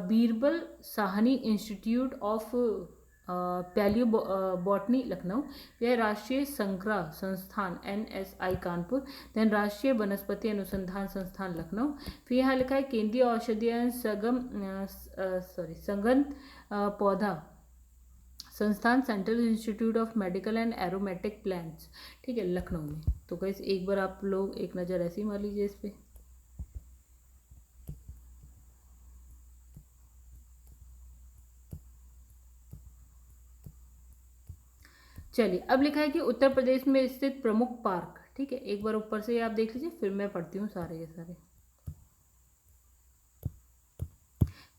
S1: Birbal Sahni institute of palaeobotany Lucknow, यह राष्ट्रीय संकरा संस्थान NSI कानपुर, देन राष्ट्रीय वनस्पति अनुसंधान संस्थान लखनऊ। फिर यहाँ लिखा है केंद्रीय औषधि एवं संगंध पौधा संस्थान central institute of medical and aromatic plants, ठीक है, लखनऊ में। तो गाइस एक बार आप लोग एक नज़र ऐसी मार लीजिए इस पे। चलिए अब लिखा है कि उत्तर प्रदेश में स्थित प्रमुख पार्क, ठीक है, एक बार ऊपर से आप देख लीजिए, फिर मैं पढ़ती हूँ सारे के सारे।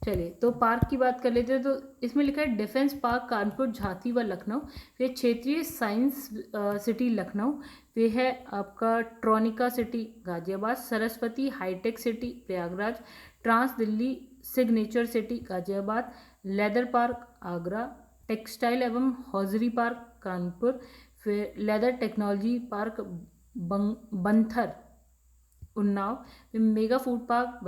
S1: चलिए तो पार्क की बात कर लेते हैं। तो इसमें लिखा है डिफेंस पार्क कानपुर, झांसी व लखनऊ, फिर क्षेत्रीय साइंस सिटी लखनऊ, फिर है आपका Tronica city Ghaziabad, Saraswati hitech city Prayagraj, trans Delhi signature city Ghaziabad, leather park Agra, textile एवं हॉजरी पार्क कानपुर, फिर leather technology park Banthar Unnao, फिर mega food park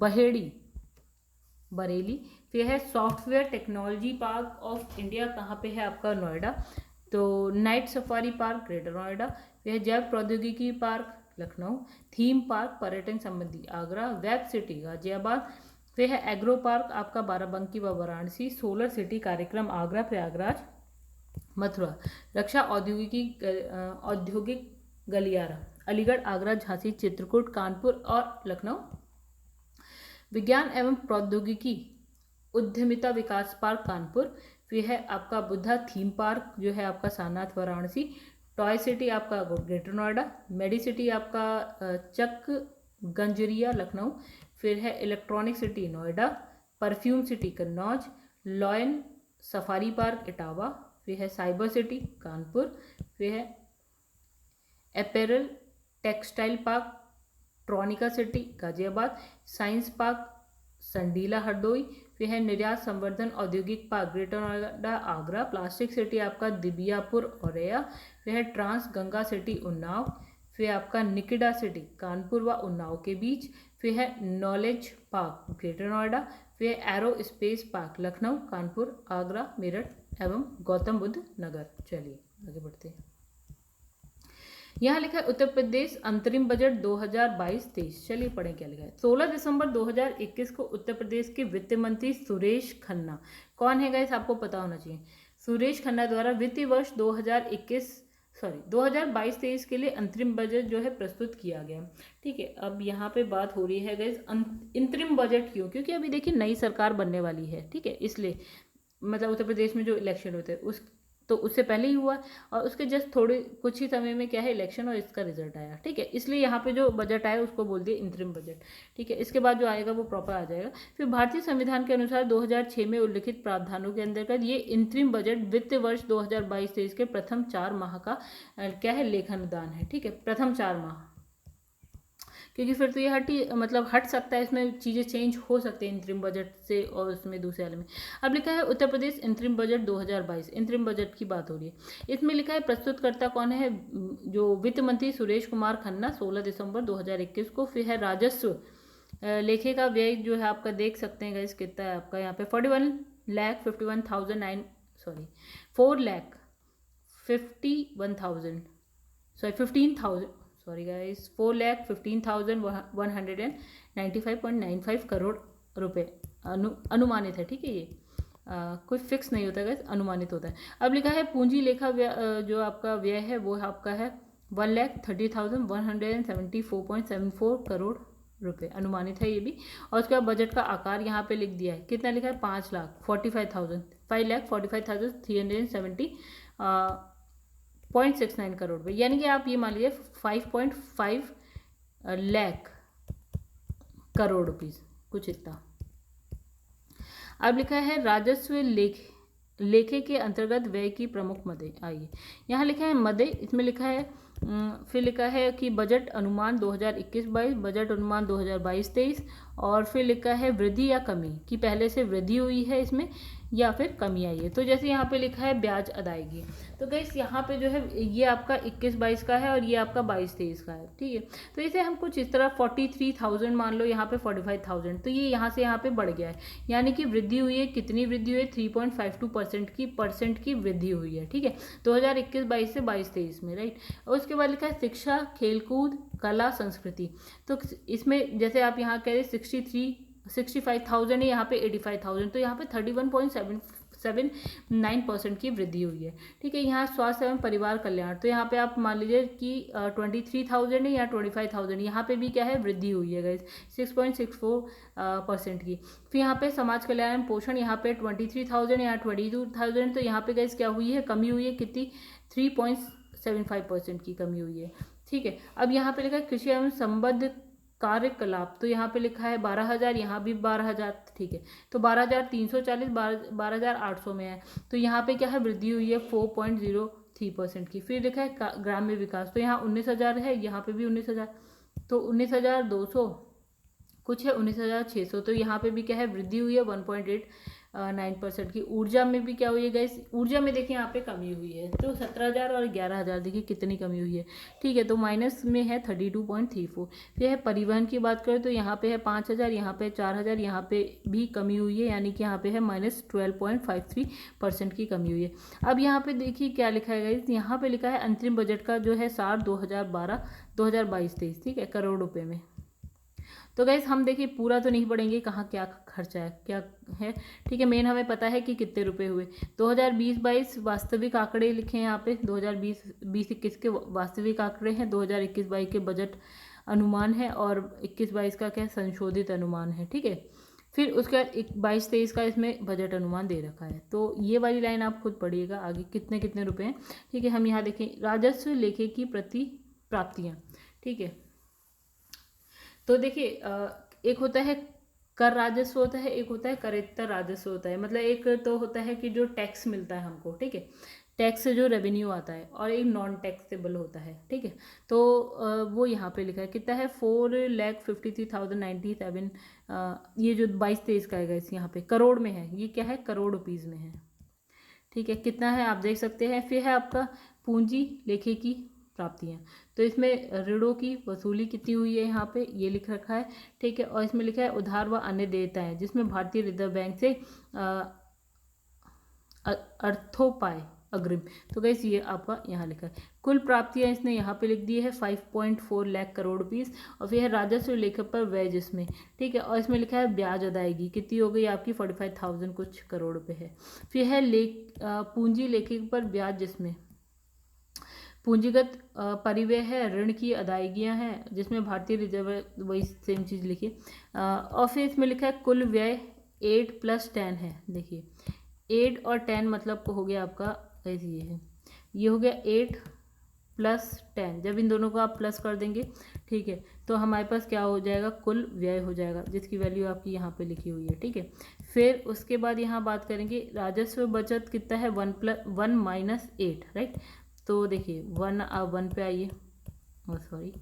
S1: Baheri Bareilly, फिर है software technology park of India, कहाँ पे है आपका नोएडा, तो night safari park greater Noida, फिर है जैव प्रौद्योगिकी पार्क लखनऊ, थीम पार्क पर्यटन संबंधी आगरा, वेब सिटी गाजियाबाद, फिर है एग्रो पार्क आपका बाराबंकी व वाराणसी, सोलर सिटी कार्यक्रम आगरा प्रयागराज मथुरा, रक्षा औद्योगिक गलियारा अलीगढ़ आगरा झांसी चित्रकूट कानपुर और लखनऊ, विज्ञान एवं प्रौद्योगिकी उद्यमिता विकास पार्क कानपुर, फिर है आपका बुद्धा थीम पार्क जो है आपका सारनाथ वाराणसी, टॉय सिटी आपका ग्रेटर नोएडा, मेडी सिटी आपका चक गंजरिया लखनऊ, फिर है electronic city Noida, perfume city Kannauj, lion safari park Etawah, फिर है साइबर सिटी कानपुर, फिर है apparel textile park tronica city Ghaziabad, science park Sandila Hardoi, फिर है निर्यात संवर्धन औद्योगिक park greater Noida Agra, plastic city आपका दिबियापुर औरैया, फिर है ट्रांस गंगा सिटी उन्नाव, फिर आपका निकिडा सिटी कानपुर व उन्नाव के बीच, फिर है नॉलेज पार्क ग्रेटर नोएडा, फिर arrow space park Lucknow Kanpur Agra Meerut एवं गौतम बुद्ध नगर। चलिए आगे बढ़ते हैं। यहाँ लिखा है उत्तर प्रदेश अंतरिम बजट 2022-23। चलिए पढ़ें क्या लिखा है। 16 दिसंबर 2021 को उत्तर प्रदेश के वित्त मंत्री सुरेश खन्ना, कौन है गाइस आपको पता होना चाहिए, सुरेश खन्ना द्वारा वित्तीय वर्ष 2022-23 के लिए अंतरिम बजट जो है प्रस्तुत किया गया। ठीक है, अब यहाँ पे बात हो रही है गाइस अंतरिम बजट क्यों, क्योंकि अभी देखिए नई सरकार बनने वाली है। ठीक है, इसलिए मतलब उत्तर प्रदेश में जो इलेक्शन होते हैं तो उससे पहले ही हुआ और उसके जस्ट थोड़े कुछ ही समय में क्या है इलेक्शन और इसका रिजल्ट आया। ठीक है, इसलिए यहाँ पे जो बजट आया उसको बोल दिए इंतरिम बजट। ठीक है, इसके बाद जो आएगा वो प्रॉपर आ जाएगा। फिर भारतीय संविधान के अनुसार 2006 में उल्लिखित प्रावधानों के अंतर्गत ये इंतरिम बजट वित्त वर्ष 2022-23 के प्रथम 4 माह का क्या है लेखन दान है। ठीक है, प्रथम 4 माह, क्योंकि फिर तो ये हट सकता है, इसमें चीज़ें चेंज हो सकती हैं इंतरिम बजट से और उसमें दूसरे वाले में। अब लिखा है उत्तर प्रदेश इंतरिम बजट 2022, इंतरिम बजट की बात हो रही है। इसमें लिखा है प्रस्तुतकर्ता कौन है, जो वित्त मंत्री सुरेश कुमार खन्ना 16 दिसंबर 2021 को। फिर है राजस्व लेखे का व्यय जो है आपका देख सकते हैं गाइस कितना है आपका यहाँ पे 4,51,000 4,15,195.95 करोड़ रुपए अनुमानित है। ठीक है, ये कोई फिक्स नहीं होता है, अनुमानित होता है। अब लिखा है पूंजी लेखा जो आपका व्यय है वो आपका है 1,30,174.74 करोड़ रुपए अनुमानित है ये भी। और उसके बाद बजट का आकार यहाँ पे लिख दिया है, कितना लिखा है 5,45,370.69 करोड़ रुपए, यानी कि आप ये मान लीजिए 5.5 लाख करोड़ रुपीस कुछ इतना। अब लिखा है राजस्व लेखे के अंतर्गत व्यय की प्रमुख मदें। आइए यहाँ लिखा है मदें, इसमें लिखा है फिर लिखा है कि बजट अनुमान 2021-22, बजट अनुमान 2022-23 और फिर लिखा है वृद्धि या कमी, कि पहले से वृद्धि हुई है इसमें या फिर कमी आई है। तो जैसे यहाँ पे लिखा है ब्याज अदायगी, तो गाइस यहाँ पे जो है ये आपका 21-22 का है और ये आपका 22-23 का है, ठीक है। तो इसे हम कुछ इस तरह 43,000 मान लो, यहाँ पे 45,000, तो ये यहाँ से यहाँ पे बढ़ गया है, यानी कि वृद्धि हुई है। कितनी वृद्धि हुई है? 3.52% की वृद्धि हुई है, ठीक है, 2021-22 से 22-23 में, राइट। और उसके बाद लिखा है शिक्षा, खेलकूद, कला, संस्कृति। तो इसमें जैसे आप यहाँ कह रहे 65,000 है, यहाँ पे 85,000, तो यहाँ पे 31.79% की वृद्धि हुई है, ठीक है। यहाँ स्वास्थ्य एवं परिवार कल्याण, तो यहाँ पे आप मान लीजिए कि 23,000 है या 25,000, यहाँ पे भी क्या है? वृद्धि हुई है गाइस 6.64% की। फिर यहाँ पे समाज कल्याण एवं पोषण, यहाँ पे 23,000 या 22,000, तो यहाँ पे गाइस क्या हुई है? कमी हुई है। कितनी? 3.75% की कमी हुई है, ठीक है। अब यहाँ पे लिखा है कृषि एवं संबद्ध कार्यकलाप, तो यहाँ पे लिखा है 12,000, यहाँ भी 12,000, ठीक है। तो 12,340, 12,800 में है, तो यहाँ पे क्या है? वृद्धि हुई है 4.03% की। फिर लिखा है ग्राम्य विकास, तो यहाँ 19,000 है, यहाँ पे भी 19,000, तो 19,200 कुछ है, 19,600, तो यहाँ पे भी क्या है? वृद्धि हुई है 1.89% की। ऊर्जा में भी क्या हुई है गाइस? ऊर्जा में देखिए यहाँ पे कमी हुई है, तो 17,000 और 11,000, देखिए कितनी कमी हुई है, ठीक है। तो माइनस में है 32.34। फिर है परिवहन की बात करें तो यहाँ पे है 5,000, यहाँ पे 4,000, यहाँ पे भी कमी हुई है, यानी कि यहाँ पे है -12.53% की कमी हुई है। अब यहाँ पे देखिए क्या लिखा है गाइस, यहाँ पे लिखा है अंतरिम बजट का जो है सार 2022-23, ठीक है, करोड़ रुपये में। तो गाइस हम देखिए पूरा तो नहीं पढ़ेंगे, कहाँ क्या खर्चा है क्या है, ठीक है। मेन हमें पता है कि कितने रुपए हुए। 2020-22 वास्तविक आंकड़े लिखे हैं यहाँ पे, 2020-21 के वास्तविक आंकड़े हैं, 2021-22 के बजट अनुमान है, और 21-22 का क्या संशोधित अनुमान है, ठीक है। फिर उसके बाद 22-23 का इसमें बजट अनुमान दे रखा है। तो ये वाली लाइन आप खुद पढ़िएगा, आगे कितने कितने रुपए हैं, ठीक है। हम यहाँ देखें राजस्व लेखे की प्रति प्राप्तियाँ, ठीक है। तो देखिए एक होता है कर राजस्व होता है, एक होता है करेत्तर राजस्व होता है। मतलब एक तो होता है कि जो टैक्स मिलता है हमको, ठीक है, टैक्स से जो रेवेन्यू आता है, और एक नॉन टैक्सेबल होता है, ठीक है। तो वो यहाँ पे लिखा है कितना है? 4,53,097। ये जो 22-23 का है यहाँ पे करोड़ में है, ये क्या है? करोड़ रुपीज़ में है, ठीक है। कितना है आप देख सकते हैं। फिर है आपका पूंजी लेखे की प्राप्तियां, तो इसमें ऋणों की वसूली कितनी हुई है, यहाँ पे ये लिख रखा है, ठीक है। और इसमें लिखा है उधार व अन्य देयताएं, जिसमें भारतीय रिजर्व बैंक से अर्थोपाय अग्रिम, तो गैस ये आपका यहाँ लिखा है। कुल प्राप्तियां इसने यहाँ पे लिख दी है 5.4 लाख करोड़ रुपीस। और फिर है राजस्व लेखे पर व्यय जिसमें, ठीक है, और इसमें लिखा है ब्याज अदायगी कितनी हो गई आपकी 45,000 कुछ करोड़ रुपए है। फिर है पूंजी लेखे पर ब्याज जिसमें पूंजीगत परिव्यय है, ऋण की अदायगियां हैं, जिसमें भारतीय रिजर्व, वही सेम चीज़ लिखिए। और फिर इसमें लिखा है कुल व्यय 8 + 10 है। देखिए 8 और 10 मतलब हो गया आपका ऐसे, ये हो गया 8 + 10। जब इन दोनों को आप प्लस कर देंगे, ठीक है, तो हमारे पास क्या हो जाएगा? कुल व्यय हो जाएगा, जिसकी वैल्यू आपकी यहाँ पे लिखी हुई है, ठीक है। फिर उसके बाद यहाँ बात करेंगे राजस्व बचत कितना है? 1 - 8, राइट। तो देखिए 1 पे आइए, सॉरी,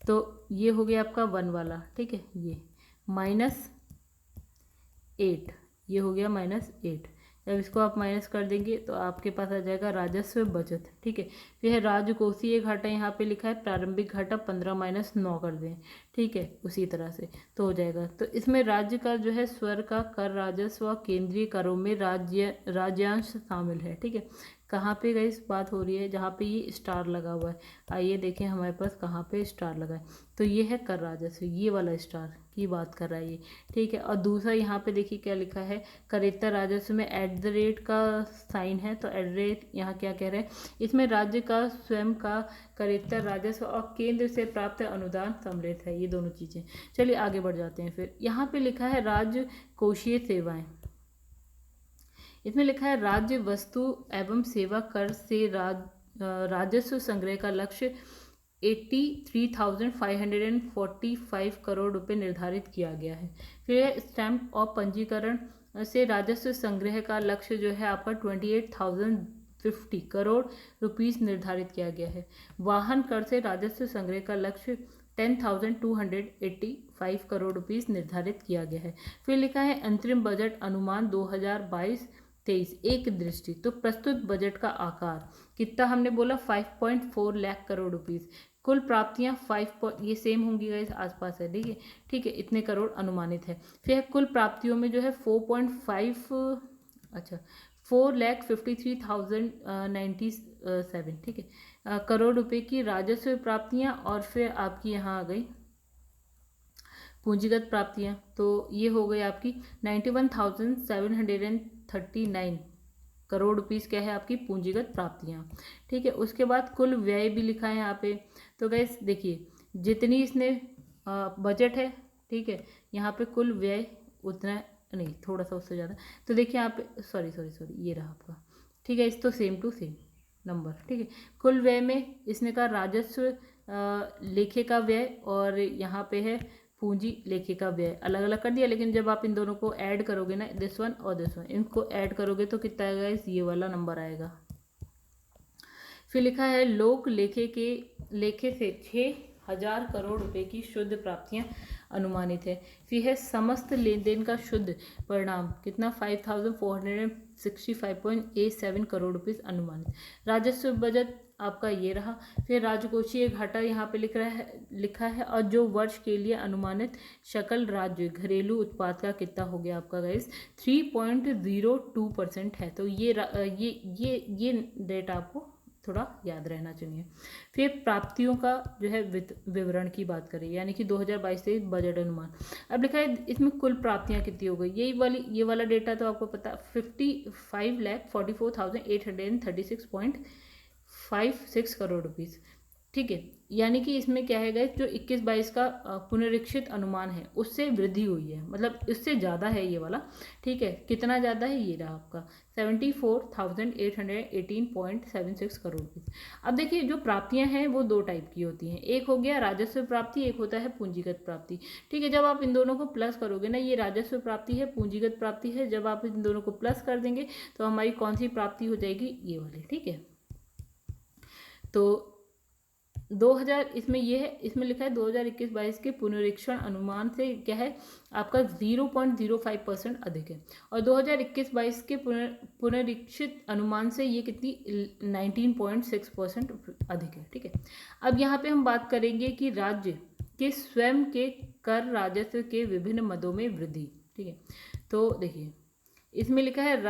S1: तो ये हो गया आपका 1 वाला, ठीक है, ये -8, ये हो गया -8। जब इसको आप माइनस कर देंगे तो आपके पास आ जाएगा राजस्व बचत, ठीक है। फिर है राजकोषीय घाटा, यहाँ पे लिखा है प्रारंभिक घाटा 15 - 9 कर दें, ठीक है, उसी तरह से तो हो जाएगा। तो इसमें राज्य का जो है स्वर का कर राजस्व केंद्रीय करों में राज्यांश शामिल है, ठीक है। कहाँ पे गई इस बात हो रही है? जहाँ पे ये स्टार लगा हुआ है, आइए देखें हमारे पास कहाँ पे स्टार लगा है। तो ये है कर राजस्व, ये वाला स्टार की बात कर रहा है ये, ठीक है। और दूसरा यहाँ पे देखिए क्या लिखा है, करेत्तर राजस्व में @ का साइन है, तो @ यहाँ क्या कह रहे हैं? इसमें राज्य का स्वयं का करेत्तर राजस्व और केंद्र से प्राप्त अनुदान सम्मिलित है, ये दोनों चीज़ें। चलिए आगे बढ़ जाते हैं। फिर यहाँ पे लिखा है राज्य कोषीय सेवाएं, इसमें लिखा है राज्य वस्तु एवं सेवा कर से राजस्व संग्रह का लक्ष्य 83,545 करोड़ रुपए निर्धारित किया गया है। फिर स्टैंप और पंजीकरण से राजस्व संग्रह का लक्ष्य जो है आपका 28,050 करोड़ रुपीस निर्धारित किया गया है। वाहन कर से राजस्व संग्रह का लक्ष्य 10,285 करोड़ रुपीस निर्धारित किया गया है। फिर लिखा है अंतरिम बजट अनुमान 2022-23 एक दृष्टि। तो प्रस्तुत बजट का आकार कितना हमने बोला 5.4 लाख करोड़ रुपीस। कुल प्राप्तियां 5 ये सेम होंगी गाइस, आसपास है ठीक है इतने करोड़ अनुमानित है। फिर कुल प्राप्तियों में जो है 4,53,097 ठीक है करोड़ रुपए की राजस्व प्राप्तियां। और फिर आपकी यहाँ आ गई पूंजीगत प्राप्तियां, तो ये हो गई आपकी 91,739 करोड़ रुपीस क्या है आपकी पूंजीगत प्राप्तियां। ठीक है, उसके बाद कुल व्यय भी लिखा है यहाँ पे। तो गैस देखिए जितनी इसने बजट है ठीक है, यहाँ पे कुल व्यय उतना नहीं, थोड़ा सा उससे ज़्यादा। तो देखिए यहाँ पे सॉरी ये रहा आपका ठीक है, इस तो सेम टू सेम नंबर ठीक है। कुल व्यय में इसने कहा राजस्व लेखे का व्यय और यहाँ पे है पूंजी लेखे का व्यय, अलग अलग कर दिया। लेकिन जब आप इन दोनों को ऐड करोगे ना, दिस वन और दिस वन, इनको ऐड करोगे तो कितना आएगा, ये वाला नंबर आएगा। फिर लिखा है लोक लेखे से 6,000 करोड़ रुपए की शुद्ध प्राप्तियां अनुमानित है। फिर है समस्त लेन देन का शुद्ध परिणाम कितना 5,465.87 करोड़ रुपीस अनुमानित। राजस्व बजट आपका ये रहा। फिर राजकोषीय घाटा यहाँ पे लिखा है और जो वर्ष के लिए अनुमानित सकल राज्य घरेलू उत्पाद का कितना हो गया आपका गाइस 3.02% है। तो ये डेटा आपको थोड़ा याद रहना चाहिए। फिर प्राप्तियों का जो है विवरण की बात करें, यानी कि 2022 से बजट अनुमान। अब लिखा है इसमें कुल प्राप्तियां कितनी हो गई, ये वाला डेटा तो आपको पता 55,44,836.56 करोड़ रुपीस ठीक है। यानी कि इसमें क्या है गाइस, जो 21-22 का पुनरीक्षित अनुमान है उससे वृद्धि हुई है, मतलब इससे ज़्यादा है ये वाला ठीक है। कितना ज़्यादा है, ये रहा आपका 74,818.76 करोड़ रुपीस। अब देखिए जो प्राप्तियां हैं वो दो टाइप की होती हैं, एक हो गया राजस्व प्राप्ति, एक होता है पूंजीगत प्राप्ति ठीक है। जब आप इन दोनों को प्लस करोगे ना, ये राजस्व प्राप्ति है, पूंजीगत प्राप्ति है, जब आप इन दोनों को प्लस कर देंगे तो हमारी कौन सी प्राप्ति हो जाएगी, ये वाली ठीक है। तो 2000 इसमें ये है, इसमें लिखा है 2021-22 के पुनरीक्षण अनुमान से क्या है आपका 0.05% अधिक है, और 2021-22 के पुनरीक्षित अनुमान से ये कितनी 19.6% अधिक है ठीक है। अब यहाँ पे हम बात करेंगे कि राज्य के स्वयं के कर राजस्व के विभिन्न मदों में वृद्धि ठीक है। तो देखिए इसमें लिखा है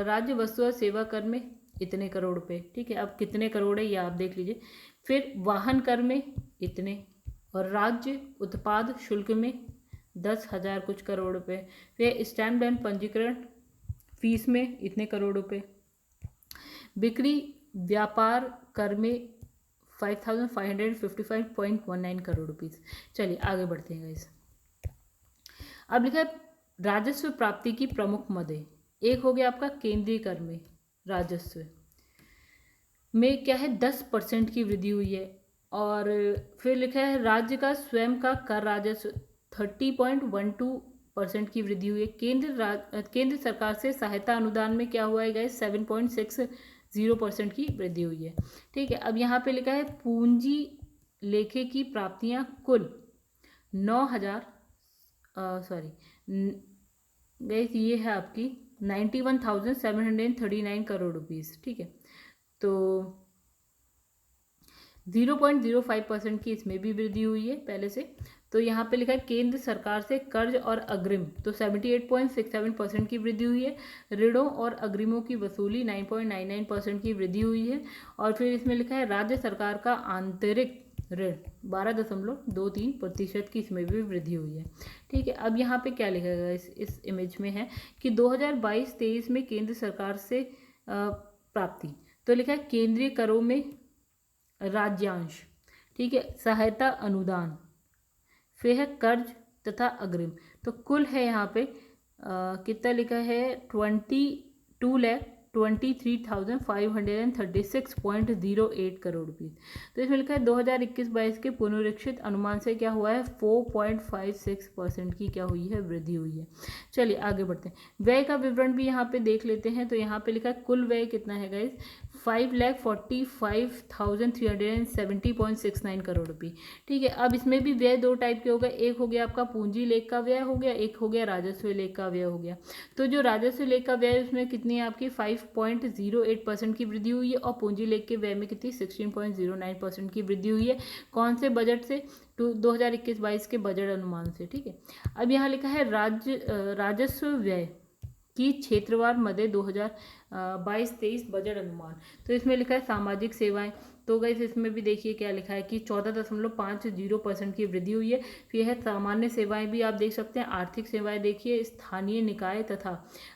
S1: राज्य वस्तु और सेवा कर में इतने करोड़ रुपए ठीक है। अब कितने करोड़ है ये आप देख लीजिए। फिर वाहन कर में इतने, और राज्य उत्पाद शुल्क में 10,000 कुछ करोड़ रुपए। फिर स्टैम्प एंड पंजीकरण फीस में इतने करोड़ रुपए। बिक्री व्यापार कर में 5,555.19 करोड़ रुपीस। चलिए आगे बढ़ते हैं गाइस। अब लिखा है राजस्व प्राप्ति की प्रमुख मदें। एक हो गया आपका केंद्रीय कर में राजस्व में क्या है 10% की वृद्धि हुई है। और फिर लिखा है राज्य का स्वयं का कर राजस्व 30.12% की वृद्धि हुई है। केंद्र सरकार से सहायता अनुदान में क्या हुआ है गाइस 7.60% की वृद्धि हुई है ठीक है। अब यहाँ पे लिखा है पूंजी लेखे की प्राप्तियां कुल 9,000 गाइस ये है आपकी 91,739 करोड़ रुपीस ठीक है। तो 0.05% की इसमें भी वृद्धि हुई है पहले से। तो यहाँ पे लिखा है केंद्र सरकार से कर्ज और अग्रिम, तो 78.67% की वृद्धि हुई है। ऋणों और अग्रिमों की वसूली 9.99% की वृद्धि हुई है। और फिर इसमें लिखा है राज्य सरकार का आंतरिक ऋण 12.23% की इसमें भी वृद्धि हुई है ठीक है। अब यहाँ पे क्या लिखा है इस इमेज में है कि 2022-23 में केंद्र सरकार से प्राप्ति, तो लिखा है केंद्रीय करों में राज्यांश ठीक है, सहायता अनुदान, फिर है कर्ज तथा अग्रिम। तो कुल है यहाँ पे कितना लिखा है 22 23,536.08 करोड़ रुपीज़। तो इसमें लिखा है 2021-22 के पुनरीक्षित अनुमान से क्या हुआ है, 4.56% की क्या हुई है, वृद्धि हुई है। चलिए आगे बढ़ते हैं, व्यय का विवरण भी यहाँ पे देख लेते हैं। तो यहाँ पे लिखा है कुल व्यय कितना है गाइस, 5,45,370.69 करोड़ रुपये। ठीक है, अब इसमें भी व्यय दो टाइप के हो गए, एक हो गया आपका पूंजी लेख का व्यय हो गया, एक हो गया राजस्व लेख का व्यय हो गया। तो जो राजस्व लेख का व्यय उसमें कितनी है आपकी 5.08% की वृद्धि हुई है, और पूंजी लेख के व्यय में कितनी 16.09% की वृद्धि हुई है। कौन से बजट से, 2021-22 के बजट अनुमान से। ठीक है, अब यहाँ लिखा है राजस्व व्यय की क्षेत्रवार मध्य 2022-23 बजट अनुमान। तो इसमें लिखा है सामाजिक सेवाएं। तो गाइस इसमें भी देखिए क्या लिखा है कि 14.50% की वृद्धि हुई है। फिर है सामान्य सेवाएं भी आप देख सकते हैं। आर्थिक सेवाएं देखिए, स्थानीय निकाय तथा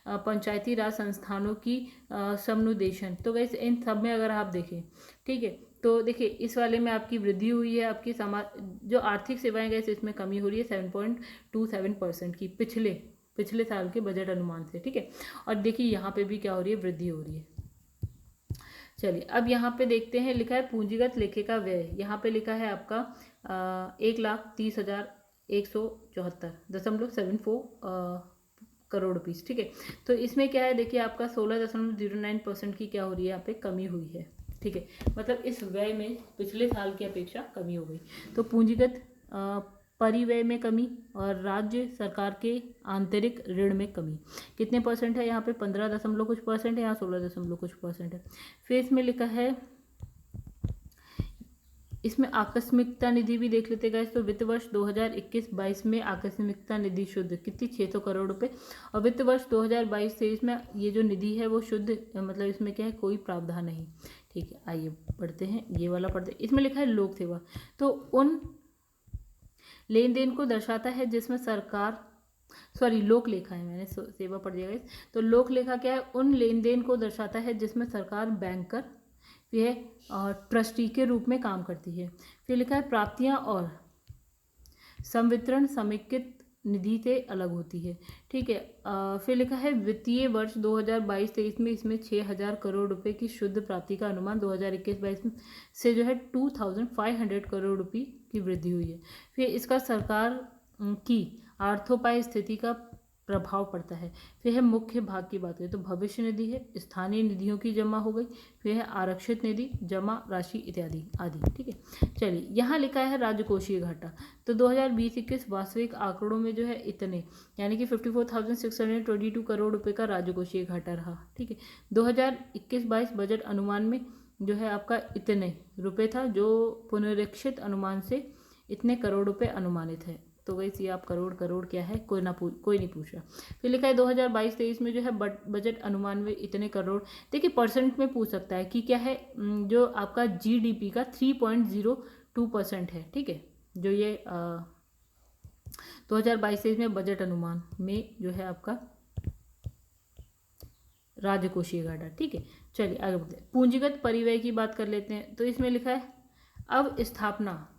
S1: पंचायती राज संस्थानों की समनुदेशन। तो गाइस इन सब में अगर आप देखें, ठीक है, तो देखिए इस वाले में आपकी वृद्धि हुई है। आपकी जो आर्थिक सेवाएं गए इसमें कमी हो रही है 7.27% की पिछले साल के बजट अनुमान से। ठीक है, और देखिए यहाँ पे भी क्या हो रही है, वृद्धि हो रही है। चलिए अब यहाँ पे देखते हैं, लिखा है पूंजीगत लेखे का व्यय। यहाँ पे लिखा है आपका 1,30,174.74 करोड़ रुपीज़। ठीक है, तो इसमें क्या है, देखिए आपका 16.09% की क्या हो रही है, यहाँ पे कमी हुई है। ठीक है, मतलब इस व्यय में पिछले साल की अपेक्षा कमी हो गई। तो पूंजीगत परिव्यय में कमी और राज्य सरकार के आंतरिक ऋण में कमी कितने परसेंट है, यहाँ पे 15 कुछ परसेंट है, यहाँ 16 कुछ परसेंट है। फिर इसमें लिखा है, इसमें आकस्मिकता निधि भी देख लेते गाइस। तो वित्त वर्ष 2021-22 में आकस्मिकता निधि शुद्ध कितनी 600 करोड़ रुपए, और वित्त वर्ष 2022-23 में ये जो निधि है वो शुद्ध, मतलब इसमें क्या है, कोई प्रावधान नहीं। ठीक है, आइए पढ़ते हैं, ये वाला पढ़ते हैं। इसमें लिखा है लोक सेवा। तो उन लेन देन को दर्शाता है जिसमें सरकार, लोक लेखा है, मैंने सेवा पढ़ दिया गाइस। तो लोक लेखा क्या है, उन लेन देन को दर्शाता है जिसमें सरकार बैंकर यह ट्रस्टी के रूप में काम करती है। फिर लिखा है प्राप्तियां और संवितरण समेकित निधि से अलग होती है। ठीक है, फिर लिखा है वित्तीय वर्ष 2022-23 में इसमें 6,000 करोड़ रुपए की शुद्ध प्राप्ति का अनुमान 2021-22 से जो है 2,500 करोड़ रुपए की वृद्धि हुई है। फिर इसका सरकार की आर्थोपाय स्थिति का प्रभाव पड़ता है। फिर है मुख्य भाग की बात करें तो भविष्य निधि है, स्थानीय निधियों की जमा हो गई, फिर है आरक्षित निधि, जमा राशि इत्यादि आदि। ठीक है, चलिए यहाँ लिखा है राजकोषीय घाटा। तो 2020-21 वास्तविक आंकड़ों में जो है इतने, यानी कि 54,622 करोड़ रुपए का राजकोषीय घाटा रहा। ठीक है, 2021-22 बजट अनुमान में जो है आपका इतने रुपए था, जो पुनरीक्षित अनुमान से इतने करोड़ रुपए अनुमानित है। तो वैसे आप करोड़ क्या है, कोई नहीं पूछ रहा। फिर लिखा है 2022-23 में जो है बजट अनुमान में इतने करोड़। देखिए परसेंट में पूछ सकता है कि क्या है, जो आपका जीडीपी का 3.02% है। ठीक है, जो ये 2022-23 में बजट अनुमान में जो है आपका राजकोषीय घाटा। ठीक है, चलिए आगे बढ़ते हैं। पूंजीगत परिव्यय की बात कर लेते हैं। तो इसमें लिखा है अब स्थापना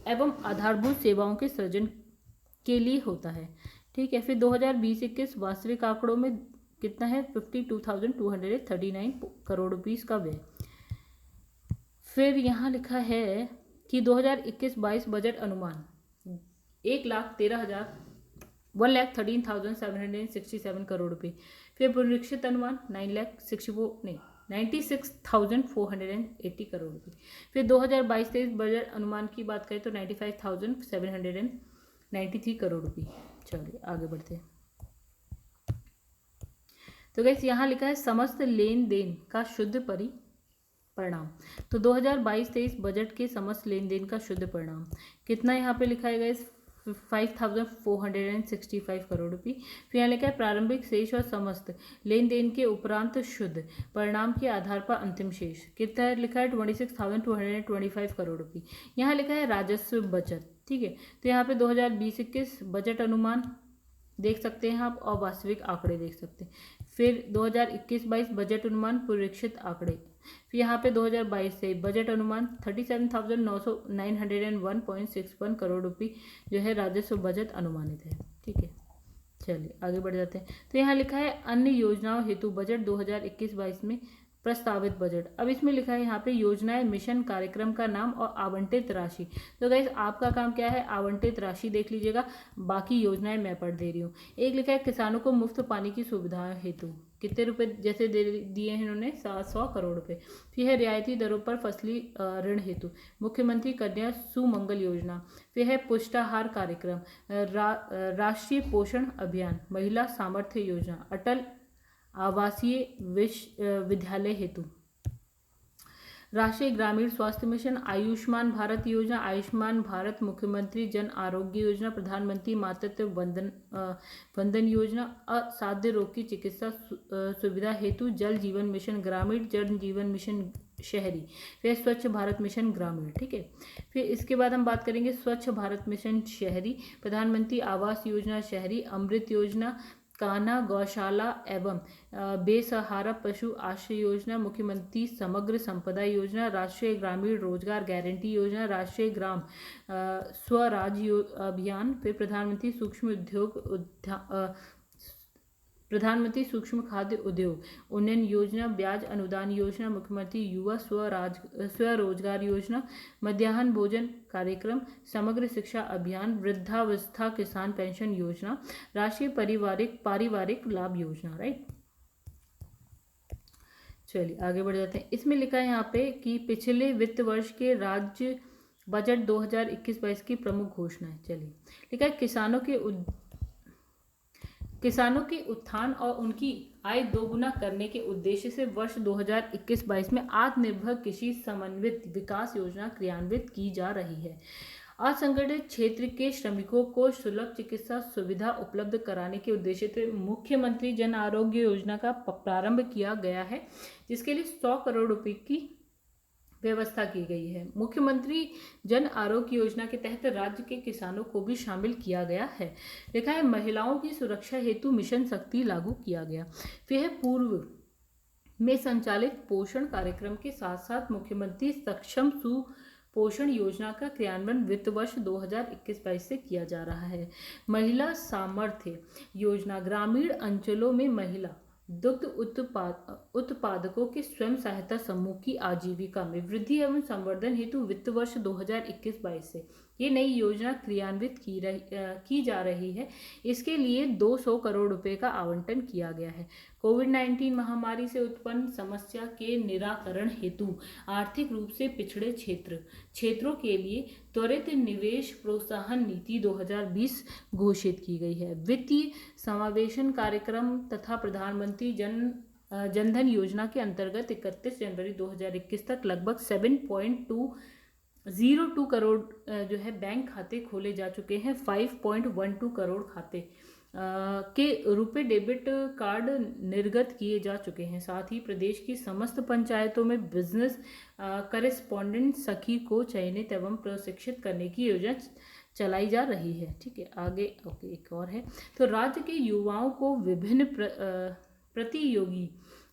S1: एवं आधारभूत सेवाओं के सृजन के लिए होता है। ठीक है, फिर 2020-21 वास्तविक आंकड़ों में कितना है, 52,239 करोड़ रुपीज़ का व्यय। फिर यहाँ लिखा है कि 2021-22 बजट अनुमान 1,13,767 करोड़ रुपये। फिर पुनरीक्षित अनुमान 96,480 करोड़ रुपये। फिर 2022-23 बजट अनुमान की बात करें तो 95,793 करोड़ रुपये। चलिए आगे बढ़ते हैं। तो गैस यहाँ लिखा है समस्त लेन देन का शुद्ध परिणाम। तो 2022-23 बजट के समस्त लेन देन का शुद्ध परिणाम कितना यहाँ पे लिखा है गैस, 5,465 करोड़ रुपये। फिर यहाँ लिखा है प्रारंभिक शेष और समस्त लेन देन के उपरांत शुद्ध परिणाम के आधार पर अंतिम शेष कितना लिखा है, 26,225 करोड़ रुपये। यहाँ लिखा है राजस्व बचत। ठीक है, तो यहाँ पे 2020-21 बजट अनुमान देख सकते हैं आप और वास्तविक आंकड़े देख सकते हैं। फिर 2021-22 बजट अनुमान पुनरीक्षित आंकड़े। फिर यहाँ पे 2022 से बजट अनुमान 37,901.61 करोड़ रुपये जो है राजस्व बजट अनुमानित है। ठीक है, चलिए आगे बढ़ जाते हैं। तो यहाँ लिखा है अन्य योजनाओं हेतु बजट 2021-22 में प्रस्तावित बजट। अब इसमें लिखा है यहाँ पे योजनाएं, मिशन, कार्यक्रम का नाम और आवंटित राशि। तो गाइस आपका काम क्या है, आवंटित राशि देख लीजिएगा, बाकी योजनाएं मैं पढ़ दे रही हूँ। एक लिखा है किसानों को मुफ्त पानी की सुविधा हेतु कितने रुपए जैसे दे दिए हैं इन्होंने, 700 करोड़ रुपए। फिर है रियायती दरों पर फसली ऋण हेतु मुख्यमंत्री कन्या सुमंगल योजना। फिर है पुष्टाहार कार्यक्रम, राष्ट्रीय पोषण अभियान, महिला सामर्थ्य योजना, अटल आवासीय विद्यालय हेतु, राष्ट्रीय ग्रामीण स्वास्थ्य मिशन, आयुष्मान भारत योजना, आयुष्मान भारत मुख्यमंत्री जन आरोग्य योजना, प्रधानमंत्री मातृत्व वंदन योजना, असाध्य रोग की चिकित्सा सुविधा हेतु जल जीवन मिशन ग्रामीण, जल जीवन मिशन शहरी, फिर स्वच्छ भारत मिशन ग्रामीण। ठीक है, फिर इसके बाद हम बात करेंगे स्वच्छ भारत मिशन शहरी, प्रधानमंत्री आवास योजना शहरी, अमृत योजना, कान्हा गौशाला एवं बेसहारा पशु आश्रय योजना, मुख्यमंत्री समग्र संपदा योजना, राष्ट्रीय ग्रामीण रोजगार गारंटी योजना, राष्ट्रीय ग्राम स्वराज अभियान, फिर प्रधानमंत्री सूक्ष्म उद्योग प्रधानमंत्री सूक्ष्म खाद्य उद्योग उन्नयन योजना, ब्याज अनुदान योजना, मुख्यमंत्री युवा स्वरोजगार योजना, मध्याह्न भोजन कार्यक्रम, समग्र शिक्षा अभियान, वृद्धावस्था किसान पेंशन योजना, राष्ट्रीय पारिवारिक लाभ योजना। राइट, चलिए आगे बढ़ जाते हैं। इसमें लिखा है यहाँ पे कि पिछले वित्त वर्ष के राज्य बजट 2021-22 की प्रमुख घोषणाएं। चलिए लिखा है किसानों के उत्थान और उनकी आय दोगुना करने के उद्देश्य से वर्ष 2021-22 में आत्मनिर्भर कृषि समन्वित विकास योजना क्रियान्वित की जा रही है। असंगठित क्षेत्र के श्रमिकों को सुलभ चिकित्सा सुविधा उपलब्ध कराने के उद्देश्य से मुख्यमंत्री जन आरोग्य योजना का प्रारंभ किया गया है, जिसके लिए 100 करोड़ रुपए की व्यवस्था की गई है। मुख्यमंत्री जन आरोग्य योजना के तहत राज्य के किसानों को भी शामिल किया गया है। लिखा है महिलाओं की सुरक्षा हेतु मिशन शक्ति लागू किया गया। फिर है पूर्व में संचालित पोषण कार्यक्रम के साथ साथ मुख्यमंत्री सक्षम सुपोषण योजना का क्रियान्वयन वित्त वर्ष 2021-22 से किया जा रहा है। महिला सामर्थ्य योजना ग्रामीण अंचलों में महिला दुग्ध उत्पादकों के स्वयं सहायता समूह की आजीविका में वृद्धि एवं संवर्धन हेतु वित्त वर्ष 2021-22 से ये नई योजना क्रियान्वित की जा रही है। इसके लिए 200 करोड़ रुपए का आवंटन किया गया है। कोविड-19 महामारी से उत्पन्न समस्या के निराकरण हेतु आर्थिक रूप से पिछड़े क्षेत्रों के लिए त्वरित निवेश प्रोत्साहन नीति 2020 घोषित की गई है। वित्तीय समावेशन कार्यक्रम तथा प्रधानमंत्री जनधन योजना के अंतर्गत 31 जनवरी 2021 तक लगभग 7.202 करोड़ जो है बैंक खाते खोले जा चुके हैं। 5.12 करोड़ खाते के रुपए डेबिट कार्ड निर्गत किए जा चुके हैं। साथ ही प्रदेश की समस्त पंचायतों में बिजनेस करेस्पॉन्डेंट सखी को चयनित एवं प्रशिक्षित करने की योजना चलाई जा रही है। ठीक है, आगे ओके एक और है। तो राज्य के युवाओं को विभिन्न प्रतियोगी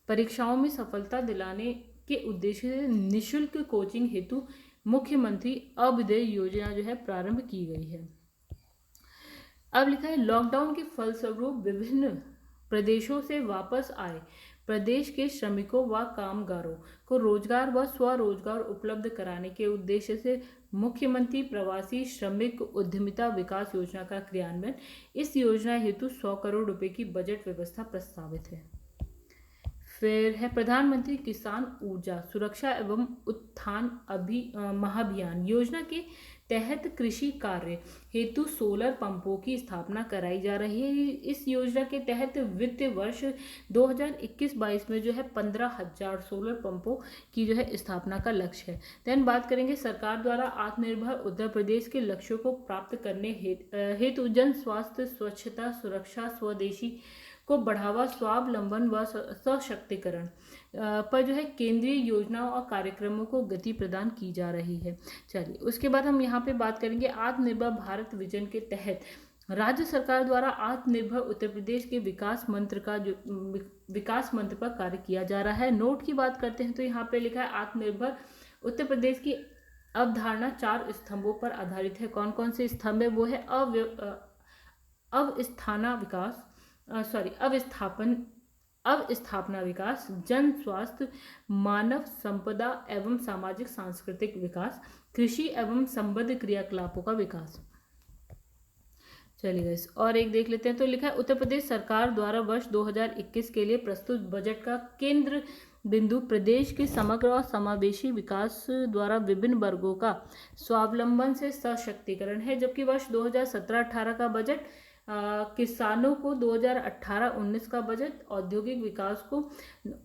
S1: परीक्षाओं में सफलता दिलाने के उद्देश्य से निःशुल्क कोचिंग हेतु मुख्यमंत्री अभ्युदय योजना जो है प्रारंभ की गई है। अब लिखा है लॉकडाउन के फलस्वरूप विभिन्न प्रदेशों से वापस आए प्रदेश के श्रमिकों व कामगारों को रोजगार व स्वरोजगार उपलब्ध कराने के उद्देश्य से मुख्यमंत्री प्रवासी श्रमिक उद्यमिता विकास योजना का क्रियान्वयन। इस योजना हेतु 100 करोड़ रुपए की बजट व्यवस्था प्रस्तावित है। फिर है प्रधानमंत्री किसान ऊर्जा सुरक्षा एवं उत्थान महाभियान योजना के तहत कृषि कार्य हेतु सोलर पंपों की स्थापना कराई जा रही है। इस योजना के तहत वित्त वर्ष 2021-22 में जो है 15,000 सोलर पंपों की जो है स्थापना का लक्ष्य है। देन बात करेंगे सरकार द्वारा आत्मनिर्भर उत्तर प्रदेश के लक्ष्यों को प्राप्त करने हेतु जन स्वास्थ्य स्वच्छता सुरक्षा स्वदेशी को बढ़ावा स्वावलंबन व सशक्तिकरण पर जो है केंद्रीय योजनाओं और कार्यक्रमों को गति प्रदान की जा रही है। चलिए उसके बाद हम यहाँ पे बात करेंगे आत्मनिर्भर भारत विजन के तहत राज्य सरकार द्वारा आत्मनिर्भर उत्तर प्रदेश के विकास मंत्र पर कार्य किया जा रहा है। नोट की बात करते हैं तो यहाँ पे लिखा है आत्मनिर्भर उत्तर प्रदेश की अवधारणा 4 स्तंभों पर आधारित है। कौन कौन से स्तंभ है वो है अवस्थाना विकास अवस्थापना विकास, जन स्वास्थ्य, मानव संपदा एवं सामाजिक सांस्कृतिक विकास, कृषि एवं संबद्ध क्रियाकलापों का विकास। चलिए गाइस, और एक देख लेते हैं। तो लिखा है उत्तर प्रदेश सरकार द्वारा वर्ष 2021 के लिए प्रस्तुत बजट का केंद्र बिंदु प्रदेश के समग्र और समावेशी विकास द्वारा विभिन्न वर्गों का स्वावलंबन से सशक्तिकरण है, जबकि वर्ष 2017-18 का बजट किसानों को, 2018-19 का बजट औद्योगिक विकास को,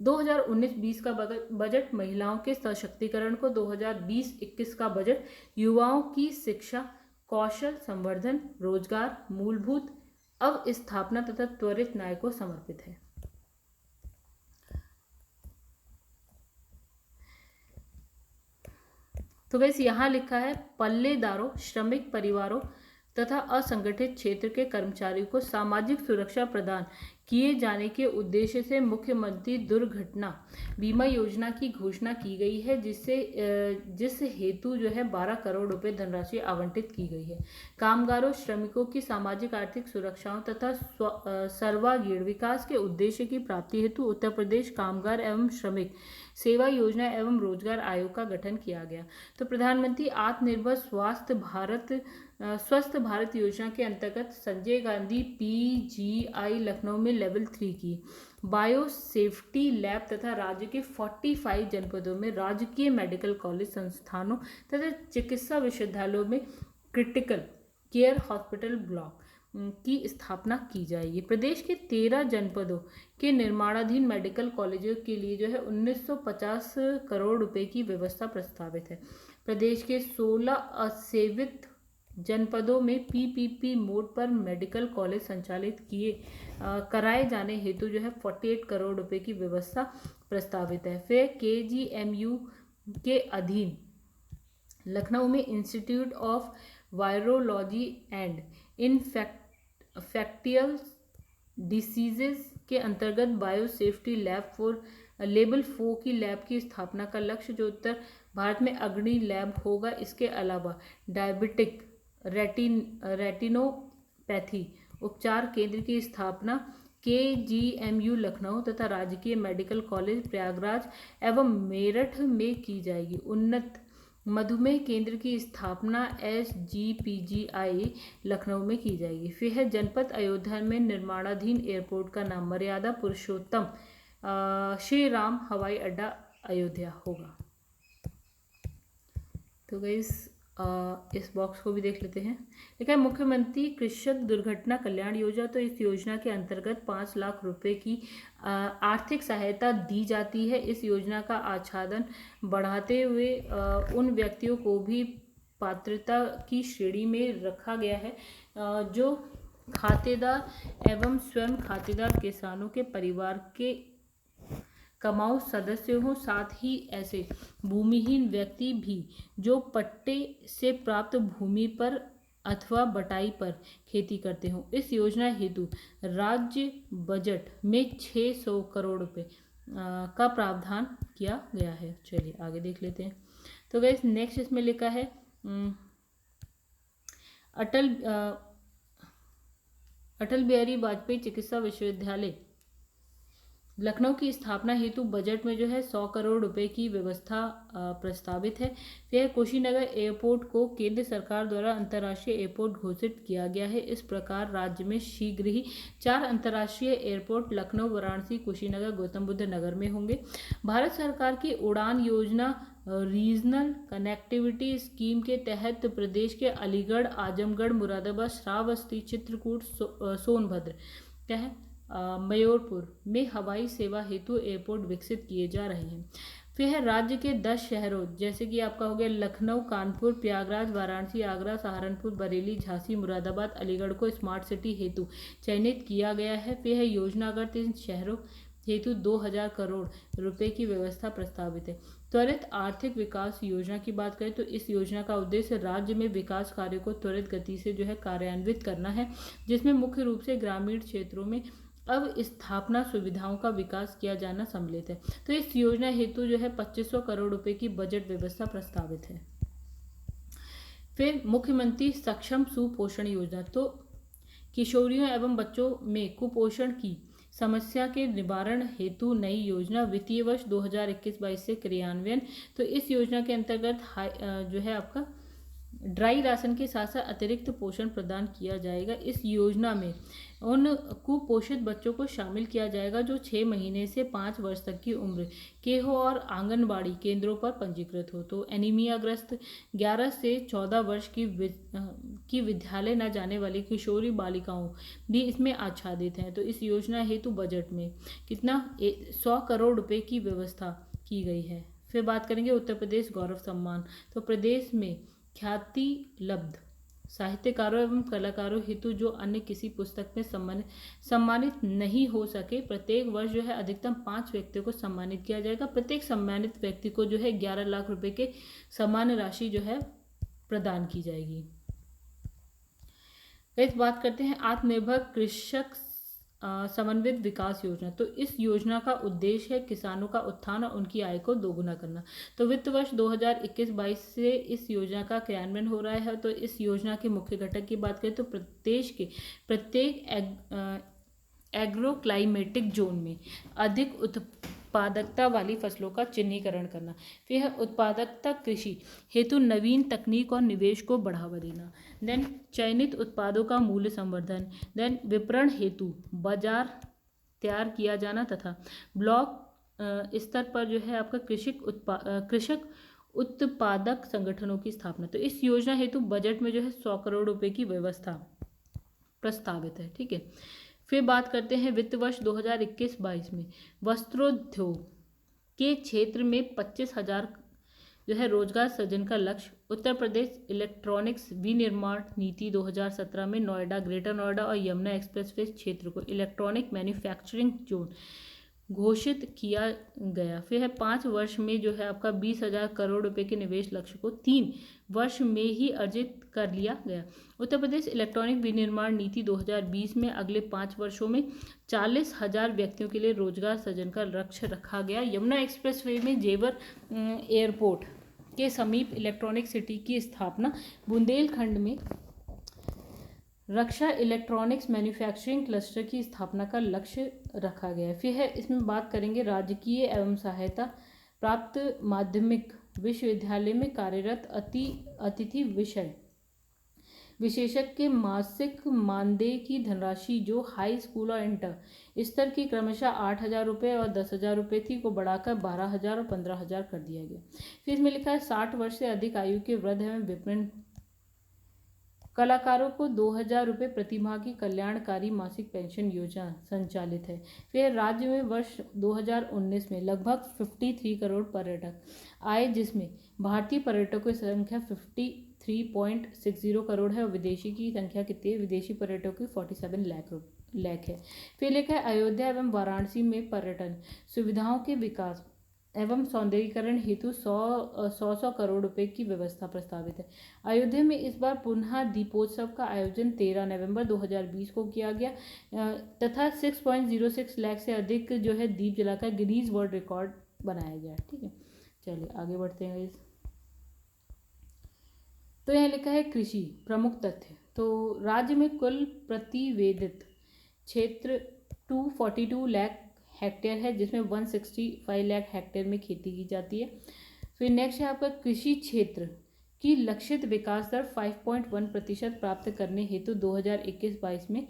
S1: 2019-20 का बजट महिलाओं के सशक्तिकरण को, 2020-21 का बजट युवाओं की शिक्षा, कौशल संवर्धन, रोजगार, मूलभूत अवस्थापना तथा त्वरित न्याय को समर्पित है। तो वैसे यहाँ लिखा है पल्लेदारों, श्रमिक परिवारों तथा असंगठित क्षेत्र के कर्मचारियों को सामाजिक सुरक्षा प्रदान किए जाने के उद्देश्य से मुख्यमंत्री दुर्घटना बीमा योजना की घोषणा की गई है, जिस हेतु जो है 12 करोड़ रुपए धनराशि आवंटित की गई है। कामगारों, श्रमिकों की सामाजिक आर्थिक सुरक्षाओं तथा सर्वांगीण विकास के उद्देश्य की प्राप्ति हेतु उत्तर प्रदेश कामगार एवं श्रमिक सेवा योजना एवं रोजगार आयोग का गठन किया गया। तो प्रधानमंत्री आत्मनिर्भर स्वस्थ भारत योजना के अंतर्गत संजय गांधी PGI लखनऊ में लेवल 3 की बायो सेफ्टी लैब तथा राज्य के 45 जनपदों में राजकीय मेडिकल कॉलेज संस्थानों तथा चिकित्सा विश्वविद्यालयों में क्रिटिकल केयर हॉस्पिटल ब्लॉक की स्थापना की जाएगी। प्रदेश के 13 जनपदों के निर्माणाधीन मेडिकल कॉलेजों के लिए जो है 1950 करोड़ रुपए की व्यवस्था प्रस्तावित है। प्रदेश के 16 असेवित जनपदों में PPP मोड पर मेडिकल कॉलेज संचालित कराए जाने हेतु जो है 48 करोड़ रुपए की व्यवस्था प्रस्तावित है। फिर KGMU के अधीन लखनऊ में institute of virology and infectious diseases के अंतर्गत बायो सेफ्टी लैब लेवल 4 की लैब की स्थापना का लक्ष्य, जो उत्तर भारत में अग्रणी लैब होगा। इसके अलावा डायबिटिक रेटिनोपैथी उपचार केंद्र की स्थापना KGMU लखनऊ तथा राजकीय मेडिकल कॉलेज प्रयागराज एवं मेरठ में की जाएगी। उन्नत मधुमेह केंद्र की स्थापना SGPGI लखनऊ में की जाएगी। फिर है जनपद अयोध्या में निर्माणाधीन एयरपोर्ट का नाम मर्यादा पुरुषोत्तम श्री राम हवाई अड्डा अयोध्या होगा। तो गाइस इस बॉक्स को भी देख लेते हैं। देखा है मुख्यमंत्री कृषक दुर्घटना कल्याण योजना। तो इस योजना के अंतर्गत 5 लाख रुपए की आर्थिक सहायता दी जाती है। इस योजना का आच्छादन बढ़ाते हुए उन व्यक्तियों को भी पात्रता की श्रेणी में रखा गया है जो खातेदार एवं स्वयं खातेदार किसानों के परिवार के कमाऊ सदस्य हों, साथ ही ऐसे भूमिहीन व्यक्ति भी जो पट्टे से प्राप्त भूमि पर अथवा बटाई पर खेती करते हों। इस योजना हेतु राज्य बजट में 600 करोड़ रुपए का प्रावधान किया गया है। चलिए आगे देख लेते हैं। तो गाइस नेक्स्ट इसमें लिखा है अटल बिहारी वाजपेयी चिकित्सा विश्वविद्यालय लखनऊ की स्थापना हेतु बजट में जो है 100 करोड़ रुपए की व्यवस्था प्रस्तावित है। यह कुशीनगर एयरपोर्ट को केंद्र सरकार द्वारा अंतर्राष्ट्रीय एयरपोर्ट घोषित किया गया है। इस प्रकार राज्य में शीघ्र ही 4 अंतर्राष्ट्रीय एयरपोर्ट लखनऊ, वाराणसी, कुशीनगर, गौतम बुद्ध नगर में होंगे। भारत सरकार की उड़ान योजना रीजनल कनेक्टिविटी स्कीम के तहत प्रदेश के अलीगढ़, आजमगढ़, मुरादाबाद, श्रावस्ती, चित्रकूट, सोनभद्र क्या है मयूरपुर में हवाई सेवा हेतु एयरपोर्ट विकसित किए जा रहे हैं। फिर है राज्य के 10 शहरों जैसे कि आपका हो गया लखनऊ, कानपुर, प्रयागराज, वाराणसी, आगरा, सहारनपुर, बरेली, झांसी, मुरादाबाद, अलीगढ़ को स्मार्ट सिटी हेतु चयनित किया गया है। फिर है योजनागत इन शहरों हेतु 2000 करोड़ रुपए की व्यवस्था प्रस्तावित है। त्वरित आर्थिक विकास योजना की बात करें तो इस योजना का उद्देश्य राज्य में विकास कार्यों को त्वरित गति से जो है कार्यान्वित करना है, जिसमें मुख्य रूप से ग्रामीण क्षेत्रों में अब स्थापना सुविधाओं का विकास किया जाना सम्मिलित है। तो इस योजना हेतु जो है 2500 करोड़ रुपए की बजट व्यवस्था प्रस्तावित है। फिर मुख्यमंत्री सक्षम सुपोषण योजना। तो किशोरियों एवं बच्चों में कुपोषण की समस्या के निवारण हेतु नई योजना वित्तीय वर्ष 2021-22 से क्रियान्वयन। तो इस योजना के अंतर्गत जो है आपका ड्राई राशन के साथ साथ अतिरिक्त पोषण प्रदान किया जाएगा। इस योजना में उन कुपोषित बच्चों को शामिल किया जाएगा जो 6 महीने से 5 वर्ष तक की उम्र के हो और आंगनबाड़ी केंद्रों पर पंजीकृत हो। तो एनीमियाग्रस्त 11 से 14 वर्ष की विद्यालय न जाने वाली किशोरी बालिकाओं भी इसमें आच्छादित हैं। तो इस योजना हेतु बजट में कितना 100 करोड़ रुपए की व्यवस्था की गई है। फिर बात करेंगे उत्तर प्रदेश गौरव सम्मान। तो प्रदेश में ख्याति लब्ध साहित्यकारों एवं कलाकारों हेतु जो अन्य किसी पुस्तक में सम्मानित नहीं हो सके, प्रत्येक वर्ष जो है अधिकतम 5 व्यक्तियों को सम्मानित किया जाएगा। प्रत्येक सम्मानित व्यक्ति को जो है 11 लाख रुपए के सम्मान राशि जो है प्रदान की जाएगी। इस बात करते हैं आत्मनिर्भर कृषक समन्वित विकास योजना। तो इस योजना का उद्देश्य है किसानों का उत्थान और उनकी आय को दोगुना करना। तो वित्त वर्ष 2021-22 से इस योजना का क्रियान्वयन हो रहा है। तो इस योजना के मुख्य घटक की बात करें तो प्रदेश के प्रत्येक एग्रो क्लाइमेटिक जोन में अधिक उत्पादकता वाली फसलों का चिन्हीकरण करना। फिर है उत्पादकता कृषि हेतु नवीन तकनीक और निवेश को बढ़ावा देना। देन चयनित उत्पादों का मूल्य संवर्धन। देन विपणन हेतु बाजार तैयार किया जाना तथा ब्लॉक स्तर पर जो है आपका कृषक उत्पादक संगठनों की स्थापना। तो इस योजना हेतु बजट में जो है 100 करोड़ रुपए की व्यवस्था प्रस्तावित है। ठीक है। फिर बात करते हैं वित्त वर्ष 2021-22 में वस्त्रोद्योग के क्षेत्र में 25,000 जो है रोजगार सृजन का लक्ष्य। उत्तर प्रदेश इलेक्ट्रॉनिक्स विनिर्माण नीति 2017 में नोएडा, ग्रेटर नोएडा और यमुना एक्सप्रेसवे क्षेत्र को इलेक्ट्रॉनिक मैन्युफैक्चरिंग जोन घोषित किया गया। फिर है 5 वर्ष में जो है आपका 20,000 करोड़ रुपए के निवेश लक्ष्य को 3 वर्ष में ही अर्जित कर लिया गया। उत्तर प्रदेश इलेक्ट्रॉनिक विनिर्माण नीति 2020 में अगले 5 वर्षों में 40,000 व्यक्तियों के लिए रोजगार सृजन का लक्ष्य रखा गया। यमुना एक्सप्रेसवे में जेवर एयरपोर्ट के समीप इलेक्ट्रॉनिक सिटी की स्थापना। बुंदेलखंड में रक्षा इलेक्ट्रॉनिक्स मैन्युफैक्चरिंग क्लस्टर की स्थापना का लक्ष्य रखा गया है। फिर है इसमें बात करेंगे राजकीय एवं सहायता प्राप्त माध्यमिक विश्वविद्यालय में कार्यरत अतिथि विषय विशेषज्ञ के मासिक मानदेय की धनराशि जो हाई स्कूल और इंटर स्तर की क्रमशः 8,000 रुपये और 10,000 रुपये थी को बढ़ाकर 12,000 और 15,000 कर दिया गया। फिर इसमें लिखा है 60 वर्ष से अधिक आयु के वृद्ध एवं विपन्न कलाकारों को 2,000 रुपये प्रतिमाह की कल्याणकारी मासिक पेंशन योजना संचालित है। फिर राज्य में वर्ष 2019 में लगभग 53 करोड़ पर्यटक आए, जिसमें भारतीय पर्यटकों की संख्या 53.60 करोड़ है और विदेशी की संख्या कितनी है? विदेशी पर्यटकों की 47 लाख है। फिर लिखा है अयोध्या एवं वाराणसी में पर्यटन सुविधाओं के विकास एवं सौंदर्यीकरण हेतु 100 करोड़ रुपए की व्यवस्था प्रस्तावित है। अयोध्या में इस बार पुनः दीपोत्सव का आयोजन 13 नवंबर 2020 को किया गया तथा 6.06 लाख से अधिक जो है दीप जलाकर गिनीज वर्ल्ड रिकॉर्ड बनाया गया। ठीक है, चलिए आगे बढ़ते हैं। तो यहाँ लिखा है कृषि प्रमुख तथ्य। तो राज्य में कुल प्रतिवेदित क्षेत्र 242 लाख हेक्टेयर है, जिसमें 165 लाख हेक्टेयर में खेती की जाती है। फिर नेक्स्ट है आपका कृषि क्षेत्र की लक्षित विकास दर 5.1% प्राप्त करने हेतु 2021-22 में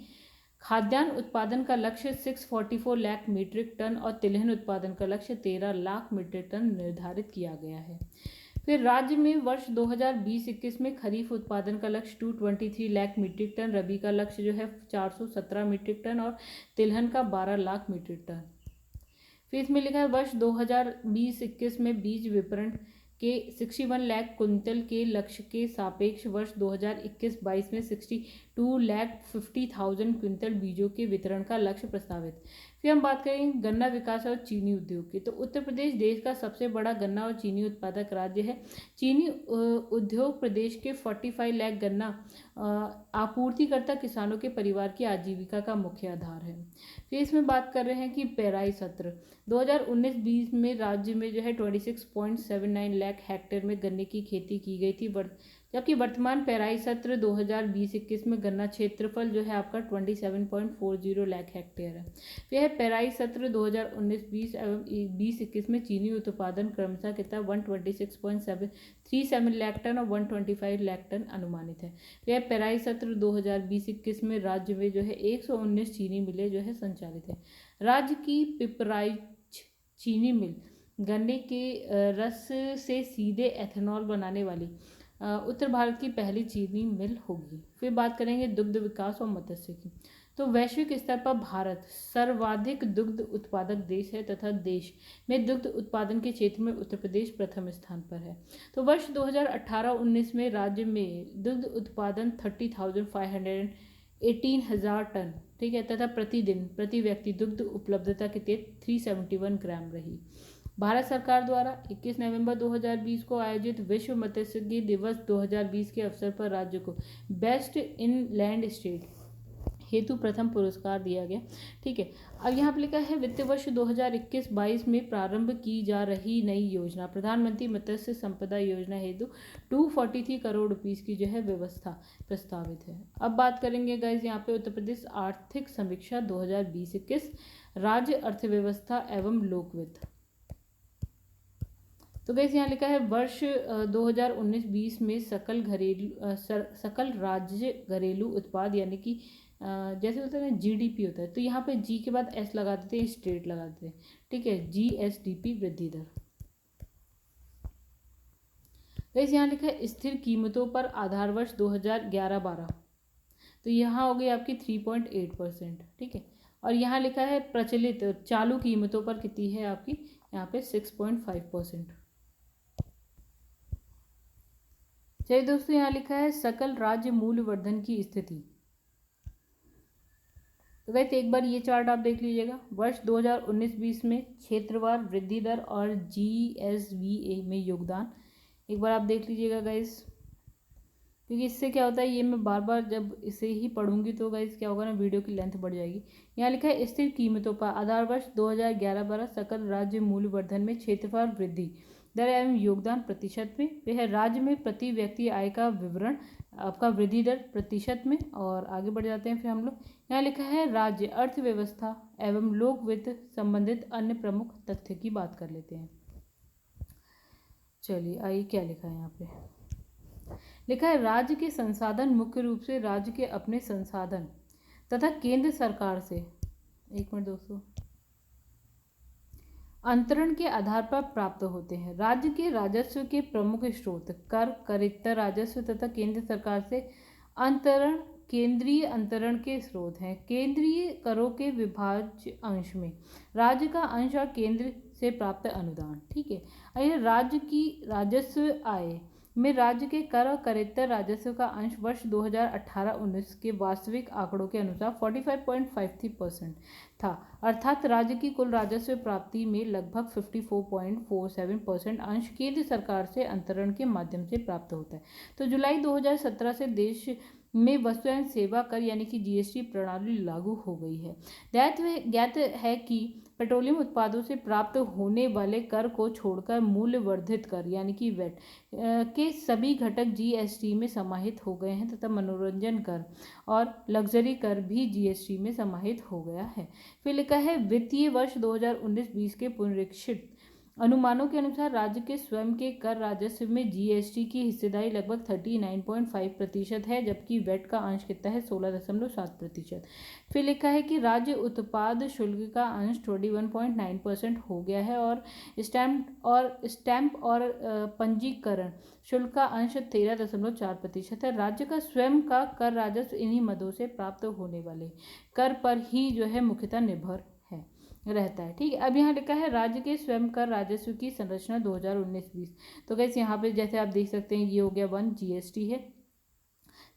S1: खाद्यान्न उत्पादन का लक्ष्य 644 लाख मीट्रिक टन और तिलहन उत्पादन का लक्ष्य 13 लाख मीट्रिक टन निर्धारित किया गया है। फिर राज्य में वर्ष 2020-21 में खरीफ उत्पादन का लक्ष्य 223 लाख मीट्रिक टन, रबी का लक्ष्य जो है 417 मीट्रिक टन और तिलहन का 12 लाख मीट्रिक टन। फिर इसमें लिखा है वर्ष 2020-21 में बीज विपणन के 61 लाख कुंतल के लक्ष्य के सापेक्ष वर्ष 2021-22 में 62,50,000 क्विंटल बीजों के वितरण का लक्ष्य प्रस्तावित। फिर हम बात करेंगे गन्ना विकास और चीनी उद्योग की। तो उत्तर प्रदेश देश का सबसे बड़ा गन्ना और चीनी उत्पादक राज्य है। चीनी उद्योग प्रदेश के 45 लाख गन्ना आपूर्तिकर्ता किसानों के परिवार की आजीविका का मुख्य आधार है। फिर इसमें बात कर रहे हैं कि पेराई सत्र 2019-20 में राज्य में जो है 26.79 लाख हेक्टेयर में गन्ने की खेती की गई थी। जबकि वर्तमान पेराई सत्र 2020-21 में गन्ना क्षेत्रफल जो है आपका 27.40 लाख हेक्टेयर है। यह पेराई सत्र 2019-20 एवं 20-21 में चीनी उत्पादन क्रमशः कितना 126.37 लाख टन और 125 लाख टन अनुमानित है। यह पेराई सत्र 2020-21 में राज्य में जो है 119 चीनी मिलें जो है संचालित है। राज्य की पिपराइच चीनी मिल गन्ने के रस से सीधे एथेनॉल बनाने वाली उत्तर भारत की पहली चीनी मिल होगी। फिर बात करेंगे दुग्ध विकास और मत्स्य की। तो वैश्विक स्तर पर भारत सर्वाधिक दुग्ध उत्पादक देश है तथा देश में दुग्ध उत्पादन के क्षेत्र में उत्तर प्रदेश प्रथम स्थान पर है। तो वर्ष 2018-19 में राज्य में दुग्ध उत्पादन 18,000 टन, ठीक है, तथा प्रतिदिन प्रति व्यक्ति दुग्ध उपलब्धता कितनी 371 ग्राम रही। भारत सरकार द्वारा 21 नवंबर 2020 को आयोजित विश्व मत्स्यिकी दिवस 2020 के अवसर पर राज्य को बेस्ट इनलैंड स्टेट हेतु प्रथम पुरस्कार दिया गया। ठीक है, अब यहाँ पर लिखा है वित्त वर्ष 2021-22 में प्रारंभ की जा रही नई योजना प्रधानमंत्री मत्स्य संपदा योजना हेतु 243 करोड़ रुपीस की जो है व्यवस्था प्रस्तावित है। अब बात करेंगे गाइज यहाँ पे उत्तर प्रदेश आर्थिक समीक्षा 2020-21 राज्य अर्थव्यवस्था एवं लोकवित्त। तो गाइज यहाँ लिखा है वर्ष 2019-20 में सकल राज्य घरेलू उत्पाद यानी कि जैसे होता है ना जीडीपी होता है, तो यहाँ पे जी के बाद एस लगा देते हैं, स्टेट लगा देते हैं। ठीक है, जीएसडीपी वृद्धि दर। गाइस यहाँ लिखा है स्थिर कीमतों पर आधार वर्ष 2011-12, तो यहाँ हो गई आपकी 3.8%। ठीक है, और यहाँ लिखा है प्रचलित चालू कीमतों पर कितनी है आपकी यहाँ पे 6.5%। चलिए दोस्तों, यहाँ लिखा है सकल राज्य मूल्य वर्धन की स्थिति। तो गाइस एक बार ये चार्ट आप देख लीजिएगा। वर्ष 2019-20 में क्षेत्रवार वृद्धि दर और जीएसवीए में योगदान एक बार आप देख लीजिएगा गाइस, क्योंकि इससे क्या होता है, ये मैं बार बार जब इसे ही पढ़ूंगी तो गाइस क्या होगा ना, वीडियो की लेंथ बढ़ जाएगी। यहाँ लिखा है स्थिर कीमतों पर आधार वर्ष 2011-12 सकल राज्य मूल्य वर्धन में क्षेत्रफल वृद्धि दर एवं योगदान प्रतिशत में। वह राज्य में प्रति व्यक्ति आय का विवरण आपका वृद्धि दर प्रतिशत में। और आगे बढ़ जाते हैं फिर हम लोग। यहाँ लिखा है राज्य अर्थव्यवस्था एवं लोक वित्त संबंधित अन्य प्रमुख तथ्य की बात कर लेते हैं। चलिए आइए क्या लिखा है यहाँ पे। लिखा है राज्य के संसाधन मुख्य रूप से राज्य के अपने संसाधन तथा केंद्र सरकार से, एक मिनट दोस्तों, अंतरण के आधार पर प्राप्त होते हैं। राज्य के राजस्व के प्रमुख स्रोत कर, करित्तर राजस्व तथा केंद्र सरकार से अंतरण केंद्रीय अंतरण के स्रोत हैं। केंद्रीय करों के विभाज्य अंश में राज्य का अंश और केंद्र से प्राप्त अनुदान। ठीक है, राज्य की राजस्व आय में राज्य के कर और करित्तर राजस्व का अंश वर्ष 2018-19 के वास्तविक आंकड़ों के अनुसार 45.53% था, अर्थात राज्य की कुल राजस्व प्राप्ति में लगभग 54.47% अंश केंद्र सरकार से अंतरण के माध्यम से प्राप्त होता है। तो जुलाई 2017 से देश में वस्तु एवं सेवा कर यानी कि जीएसटी प्रणाली लागू हो गई है। ज्ञात है कि पेट्रोलियम उत्पादों से प्राप्त होने वाले कर को छोड़कर मूल्य वर्धित कर यानी कि वैट के सभी घटक जीएसटी में समाहित हो गए हैं तथा मनोरंजन कर और लग्जरी कर भी जीएसटी में समाहित हो गया है। फिर लिखा है वित्तीय वर्ष 2019-20 के पुनरीक्षित अनुमानों के अनुसार राज्य के स्वयं के कर राजस्व में जीएसटी की हिस्सेदारी लगभग 39.5% है, जबकि वैट का अंश कितना है 16.7%। फिर लिखा है कि राज्य उत्पाद शुल्क का अंश 21.9% हो गया है और स्टैंप और पंजीकरण शुल्क का अंश 13.4% है। राज्य का स्वयं का कर राजस्व इन्हीं मदों से प्राप्त होने वाले कर पर ही जो है मुख्यतः निर्भर रहता है। ठीक है, अब यहाँ लिखा है राज्य के स्वयं कर राजस्व की संरचना 2019-20। तो गाइस यहाँ पे जैसे आप देख सकते हैं ये हो गया 1 जीएसटी है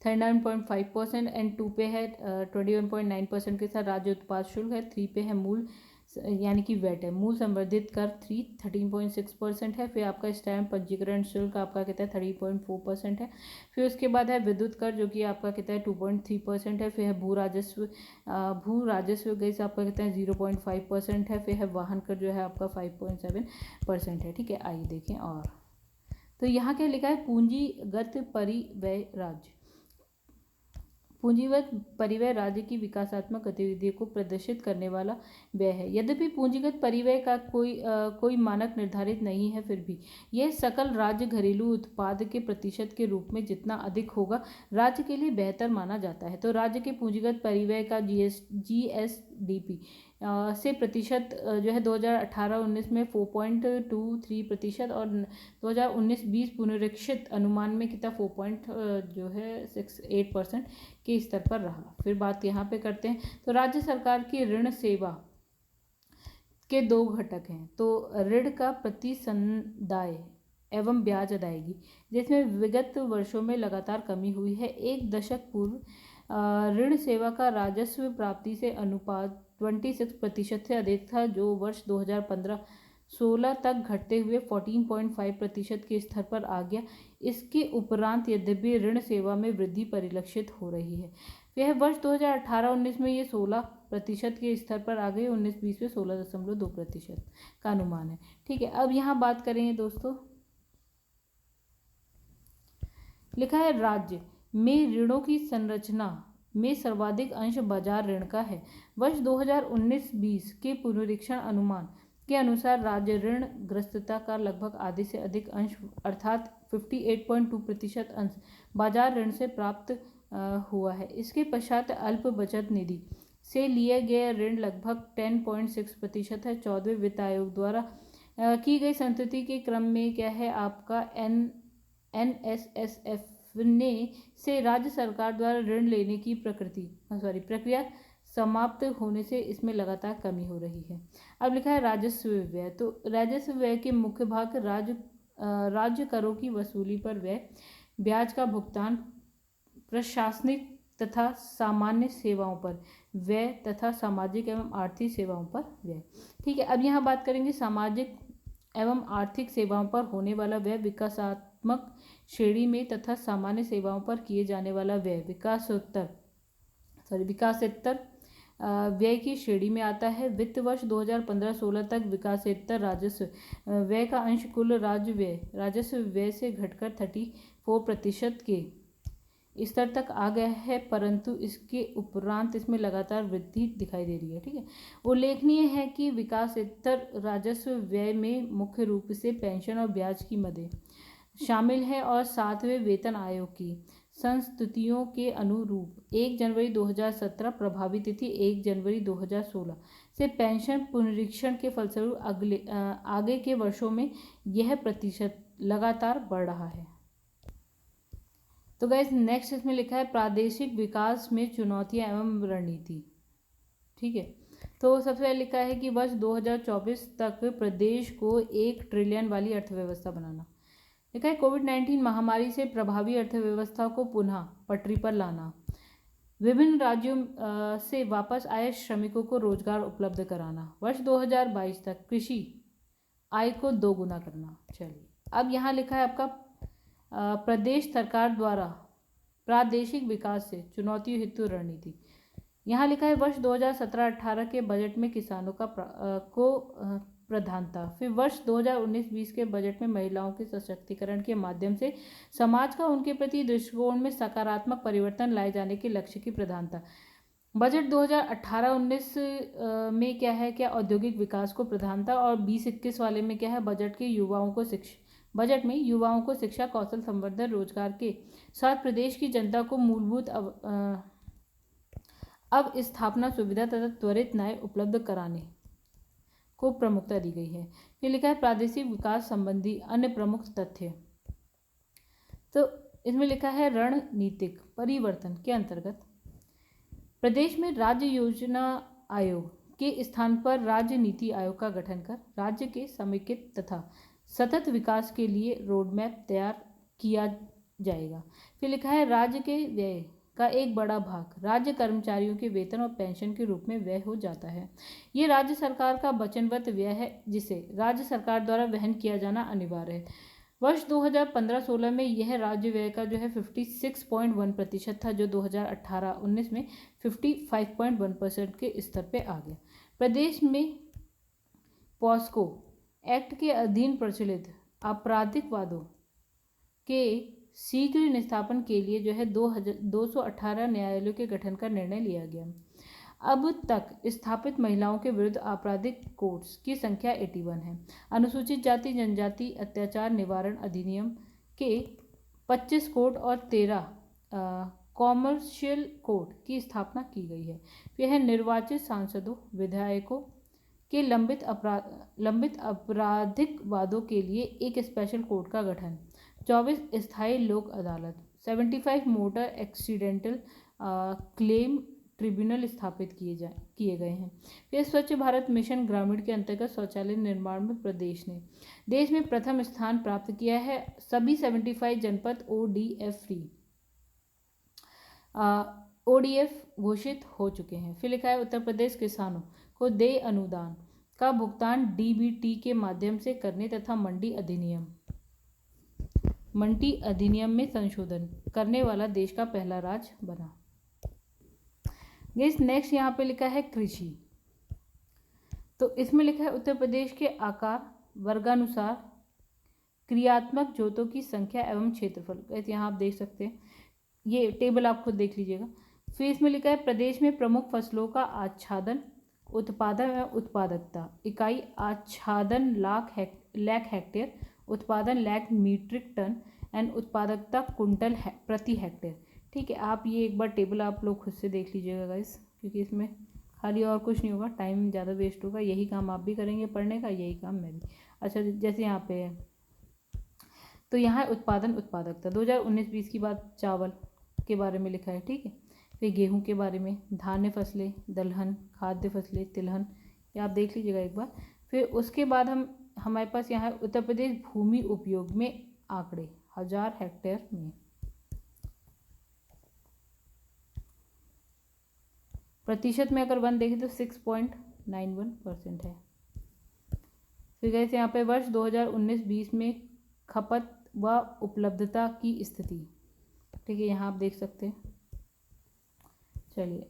S1: 39.5% एंड 2 पे है 21.9% के साथ राज्य उत्पाद शुल्क है, 3 पे है मूल यानी कि वैट है, मूल संवर्धित कर 13.6% है। फिर आपका स्टैम्प पंजीकरण शुल्क आपका कितना है 30.4% है। फिर उसके बाद है विद्युत कर जो कि आपका कितना है 2.3% है। फिर है भू राजस्व गैस आपका कितना है 0.5% है। फिर है वाहन कर जो है आपका 5.7% है। ठीक है, आइए देखें और तो यहाँ क्या लिखा है, पूंजीगत परिव्यय राज्य। पूंजीगत परिव्यय राज्य की विकासात्मक गतिविधियों को प्रदर्शित करने वाला व्यय है। यद्यपि पूंजीगत परिव्यय का कोई मानक निर्धारित नहीं है, फिर भी यह सकल राज्य घरेलू उत्पाद के प्रतिशत के रूप में जितना अधिक होगा राज्य के लिए बेहतर माना जाता है। तो राज्य के पूंजीगत परिव्यय का जीएसडीपी से प्रतिशत जो है 2018-19 में 4.23% और 2019-20 पुनरीक्षित अनुमान में कितना 4.68% के स्तर पर रहा। फिर बात यहाँ पे करते हैं, तो राज्य सरकार की ऋण सेवा के दो घटक हैं। तो ऋण का प्रतिसंदाय एवं ब्याज अदायगी, जिसमें विगत वर्षों में लगातार कमी हुई है। एक दशक पूर्व ऋण सेवा का राजस्व प्राप्ति से अनुपात 26% से अधिक था, जो वर्ष 2015-16 तक घटते हुए 14.5% के स्तर पर आ गया। इसके उपरांत यद्यपि ऋण सेवा में वृद्धि परिलक्षित हो रही है, यह वर्ष 2018-19 में ये 16% के स्तर पर आ गई, 19-20 में 16.2% का अनुमान है। ठीक है, अब यहाँ बात करेंगे दोस्तों, लिखा है राज्य में ऋणों की संरचना में सर्वाधिक अंश बाजार ऋण का है। वर्ष 2019-20 के पुनरीक्षण अनुमान के अनुसार राज्य ऋण ग्रस्तता का लगभग आधे से अधिक अंश अर्थात 58.2% अंश बाजार ऋण से प्राप्त हुआ है। इसके पश्चात अल्प बचत निधि से लिए गए ऋण लगभग 10.6% है। 14वें वित्त आयोग द्वारा की गई संस्तुति के क्रम में क्या है आपका NSSF ने से राज्य सरकार द्वारा ऋण लेने की प्रक्रिया समाप्त होने से इसमें लगातार कमी हो रही है। अब लिखा है राजस्व व्यय। तो राजस्व व्यय के मुख्य भाग राज्य करों की वसूली पर व्यय, ब्याज का भुगतान, प्रशासनिक तथा सामान्य सेवाओं पर व्यय तथा सामाजिक एवं आर्थिक सेवाओं पर व्यय। ठीक है, अब यहाँ बात करेंगे सामाजिक एवं आर्थिक सेवाओं पर होने वाला व्यय विकासात्मक श्रेणी में तथा सामान्य सेवाओं पर किए जाने वाला व्यय विकासेतर व्यय की श्रेणी में आता है। वित्त वर्ष 2015-16 तक विकासेतर राजस्व व्यय का अंश कुल राजस्व व्यय से घटकर 34% के स्तर तक आ गया है, परंतु इसके उपरांत इसमें लगातार वृद्धि दिखाई दे रही है। ठीक है, उल्लेखनीय है कि विकासेतर राजस्व व्यय में मुख्य रूप से पेंशन और ब्याज की मदें शामिल है और 7वें वेतन आयोग की संस्तुतियों के अनुरूप 1 जनवरी 2017 प्रभावी तिथि 1 जनवरी 2016 से पेंशन पुनरीक्षण के फलस्वरूप आगे के वर्षों में यह प्रतिशत लगातार बढ़ रहा है। तो गाइस नेक्स्ट इसमें लिखा है प्रादेशिक विकास में चुनौतियां एवं रणनीति। ठीक है, तो सबसे पहले लिखा है कि वर्ष 2024 तक प्रदेश को 1 ट्रिलियन वाली अर्थव्यवस्था बनाना। लिखा है कोविड-19 महामारी से प्रभावी अर्थव्यवस्था को पुनः पटरी पर लाना, विभिन्न राज्यों से वापस आए श्रमिकों को रोजगार उपलब्ध कराना, वर्ष 2022 तक कृषि आय को 2 गुना करना। चलिए, अब यहाँ लिखा है आपका प्रदेश सरकार द्वारा प्रादेशिक विकास से चुनौतियों हेतु रणनीति। यहाँ लिखा है वर्ष 2017-18 के बजट में किसानों का प्रधानता। फिर वर्ष 2019-20 के बजट में महिलाओं के सशक्तिकरण के माध्यम से समाज का उनके प्रति दृष्टिकोण में सकारात्मक परिवर्तन लाए जाने के लक्ष्य की प्रधानता। बजट 2018-19 में क्या है, औद्योगिक विकास को प्रधानता, और 20-21 वाले में क्या है, बजट में युवाओं को शिक्षा, कौशल संवर्धन, रोजगार के साथ प्रदेश की जनता को मूलभूत अवस्थापना सुविधा तथा त्वरित न्याय उपलब्ध कराने को प्रमुखता दी गई है। ये लिखा है प्रादेशिक विकास संबंधी अन्य प्रमुख तथ्य। तो इसमें लिखा है रणनीतिक परिवर्तन के अंतर्गत प्रदेश में राज्य योजना आयोग के स्थान पर राज्य नीति आयोग का गठन कर राज्य के समेकित तथा सतत विकास के लिए रोडमैप तैयार किया जाएगा। फिर लिखा है राज्य के व्यय का एक बड़ा भाग राज्य कर्मचारियों के वेतन और पेंशन के रूप में व्यय हो जाता है। ये राज्य सरकार का वचनबद्ध व्यय है, जिसे राज्य सरकार द्वारा वहन किया जाना अनिवार्य है। वर्ष 2015-16 में यह राज्य व्यय का जो है 56.1% था, जो 2018-19 में 55.1% के स्तर पे आ गया। प्रदेश में पॉस्को एक्ट के अधीन प्रचलित आपराधिक वादों के शीघ्र निष्पादन के लिए जो है 218 न्यायालयों के गठन का निर्णय लिया गया। अब तक स्थापित महिलाओं के विरुद्ध आपराधिक कोर्ट्स की संख्या 81 है। अनुसूचित जाति जनजाति अत्याचार निवारण अधिनियम के 25 कोर्ट और 13 कॉमर्शियल कोर्ट की स्थापना की गई है। यह निर्वाचित सांसदों विधायकों के लंबित आपराधिक वादों के लिए एक स्पेशल कोर्ट का गठन, 24 स्थायी लोक अदालत, 75 मोटर एक्सीडेंटल क्लेम ट्रिब्यूनल स्थापित किए गए हैं। फिर स्वच्छ भारत मिशन ग्रामीण के अंतर्गत शौचालय निर्माण में प्रदेश ने देश में प्रथम स्थान प्राप्त किया है। सभी 75 जनपद ओडीएफ घोषित हो चुके हैं। फिर लिखा है उत्तर प्रदेश किसानों को देय अनुदान का भुगतान डीबीटी के माध्यम से करने तथा मंडी अधिनियम में संशोधन करने वाला देश का पहला राज्य बना। नेक्स्ट यहाँ पे लिखा है कृषि। तो इसमें लिखा है उत्तर प्रदेश के आकार वर्गानुसार क्रियात्मक जोतों की संख्या एवं क्षेत्रफल। यहाँ आप देख सकते हैं, ये टेबल आप खुद देख लीजिएगा। फिर इसमें लिखा है प्रदेश में प्रमुख फसलों का आच्छादन उत्पादन एवं उत्पादकता इकाई आच्छादन लाख हेक्टेयर, उत्पादन लाख मीट्रिक टन एंड उत्पादकता कुंटल प्रति हेक्टेयर। ठीक है, आप ये एक बार टेबल आप लोग खुद से देख लीजिएगा गाइस, क्योंकि इसमें खाली और कुछ नहीं होगा, टाइम ज़्यादा वेस्ट होगा। यही काम आप भी करेंगे पढ़ने का, यही काम मैं भी। अच्छा, जैसे यहाँ पे है तो यहाँ उत्पादन उत्पादकता 2019-20 की बात चावल के बारे में लिखा है। ठीक है, फिर गेहूं के बारे में, धान्य फसलें, दलहन, खाद्य फसलें, तिलहन, ये आप देख लीजिएगा एक बार। फिर उसके बाद हमारे पास यहाँ उत्तर प्रदेश भूमि उपयोग में आंकड़े 1000 हेक्टेयर में, प्रतिशत में अगर 1 देखें तो 6.91% है। फिर जैसे यहाँ पे वर्ष 2019-20 में खपत व उपलब्धता की स्थिति। ठीक है, यहाँ आप देख सकते हैं। चलिए,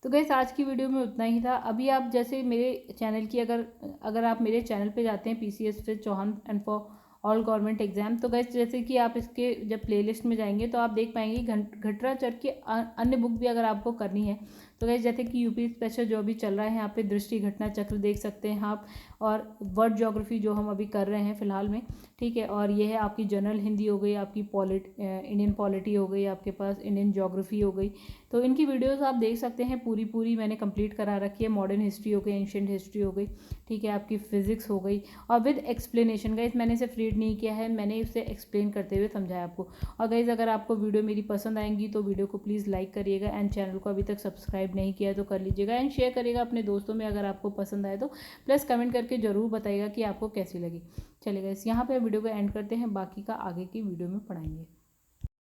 S1: तो गैस आज की वीडियो में उतना ही था। अभी आप जैसे मेरे चैनल की अगर आप मेरे चैनल पे जाते हैं PCS फिर Chauhan and for all government exam, तो गैस जैसे कि आप इसके जब प्लेलिस्ट में जाएंगे तो आप देख पाएंगे घटराचर की अन्य बुक भी अगर आपको करनी है तो गैस जैसे कि यूपी स्पेशल जो अभी चल रहा है यहाँ पे दृष्टि घटना चक्र देख सकते हैं आप, और वर्ड ज्योग्राफी जो हम अभी कर रहे हैं फिलहाल में। ठीक है, और ये है आपकी जनरल हिंदी हो गई, आपकी इंडियन पॉलिटी हो गई, आपके पास इंडियन ज्योग्राफी हो गई। तो इनकी वीडियोस आप देख सकते हैं, पूरी मैंने कंप्लीट करा रखी है। मॉडर्न हिस्ट्री हो गई, एंशिएंट हिस्ट्री हो गई, ठीक है, आपकी फिजिक्स हो गई, और विद एक्सप्लेनेशन। गाइस मैंने सिर्फ रीड नहीं किया है, मैंने इसे एक्सप्लेन करते हुए समझाया आपको। और गाइस अगर आपको वीडियो मेरी पसंद आएंगी तो वीडियो को प्लीज़ लाइक करिएगा, एंड चैनल को अभी तक सब्सक्राइब नहीं किया तो कर लीजिएगा, एंड शेयर करिएगा अपने दोस्तों में अगर आपको पसंद आए तो। प्लस कमेंट करके ज़रूर बताइएगा कि आपको कैसी लगी। चलिए गाइस यहाँ पे वीडियो को एंड करते हैं, बाकी का आगे की वीडियो में पढ़ाएंगे।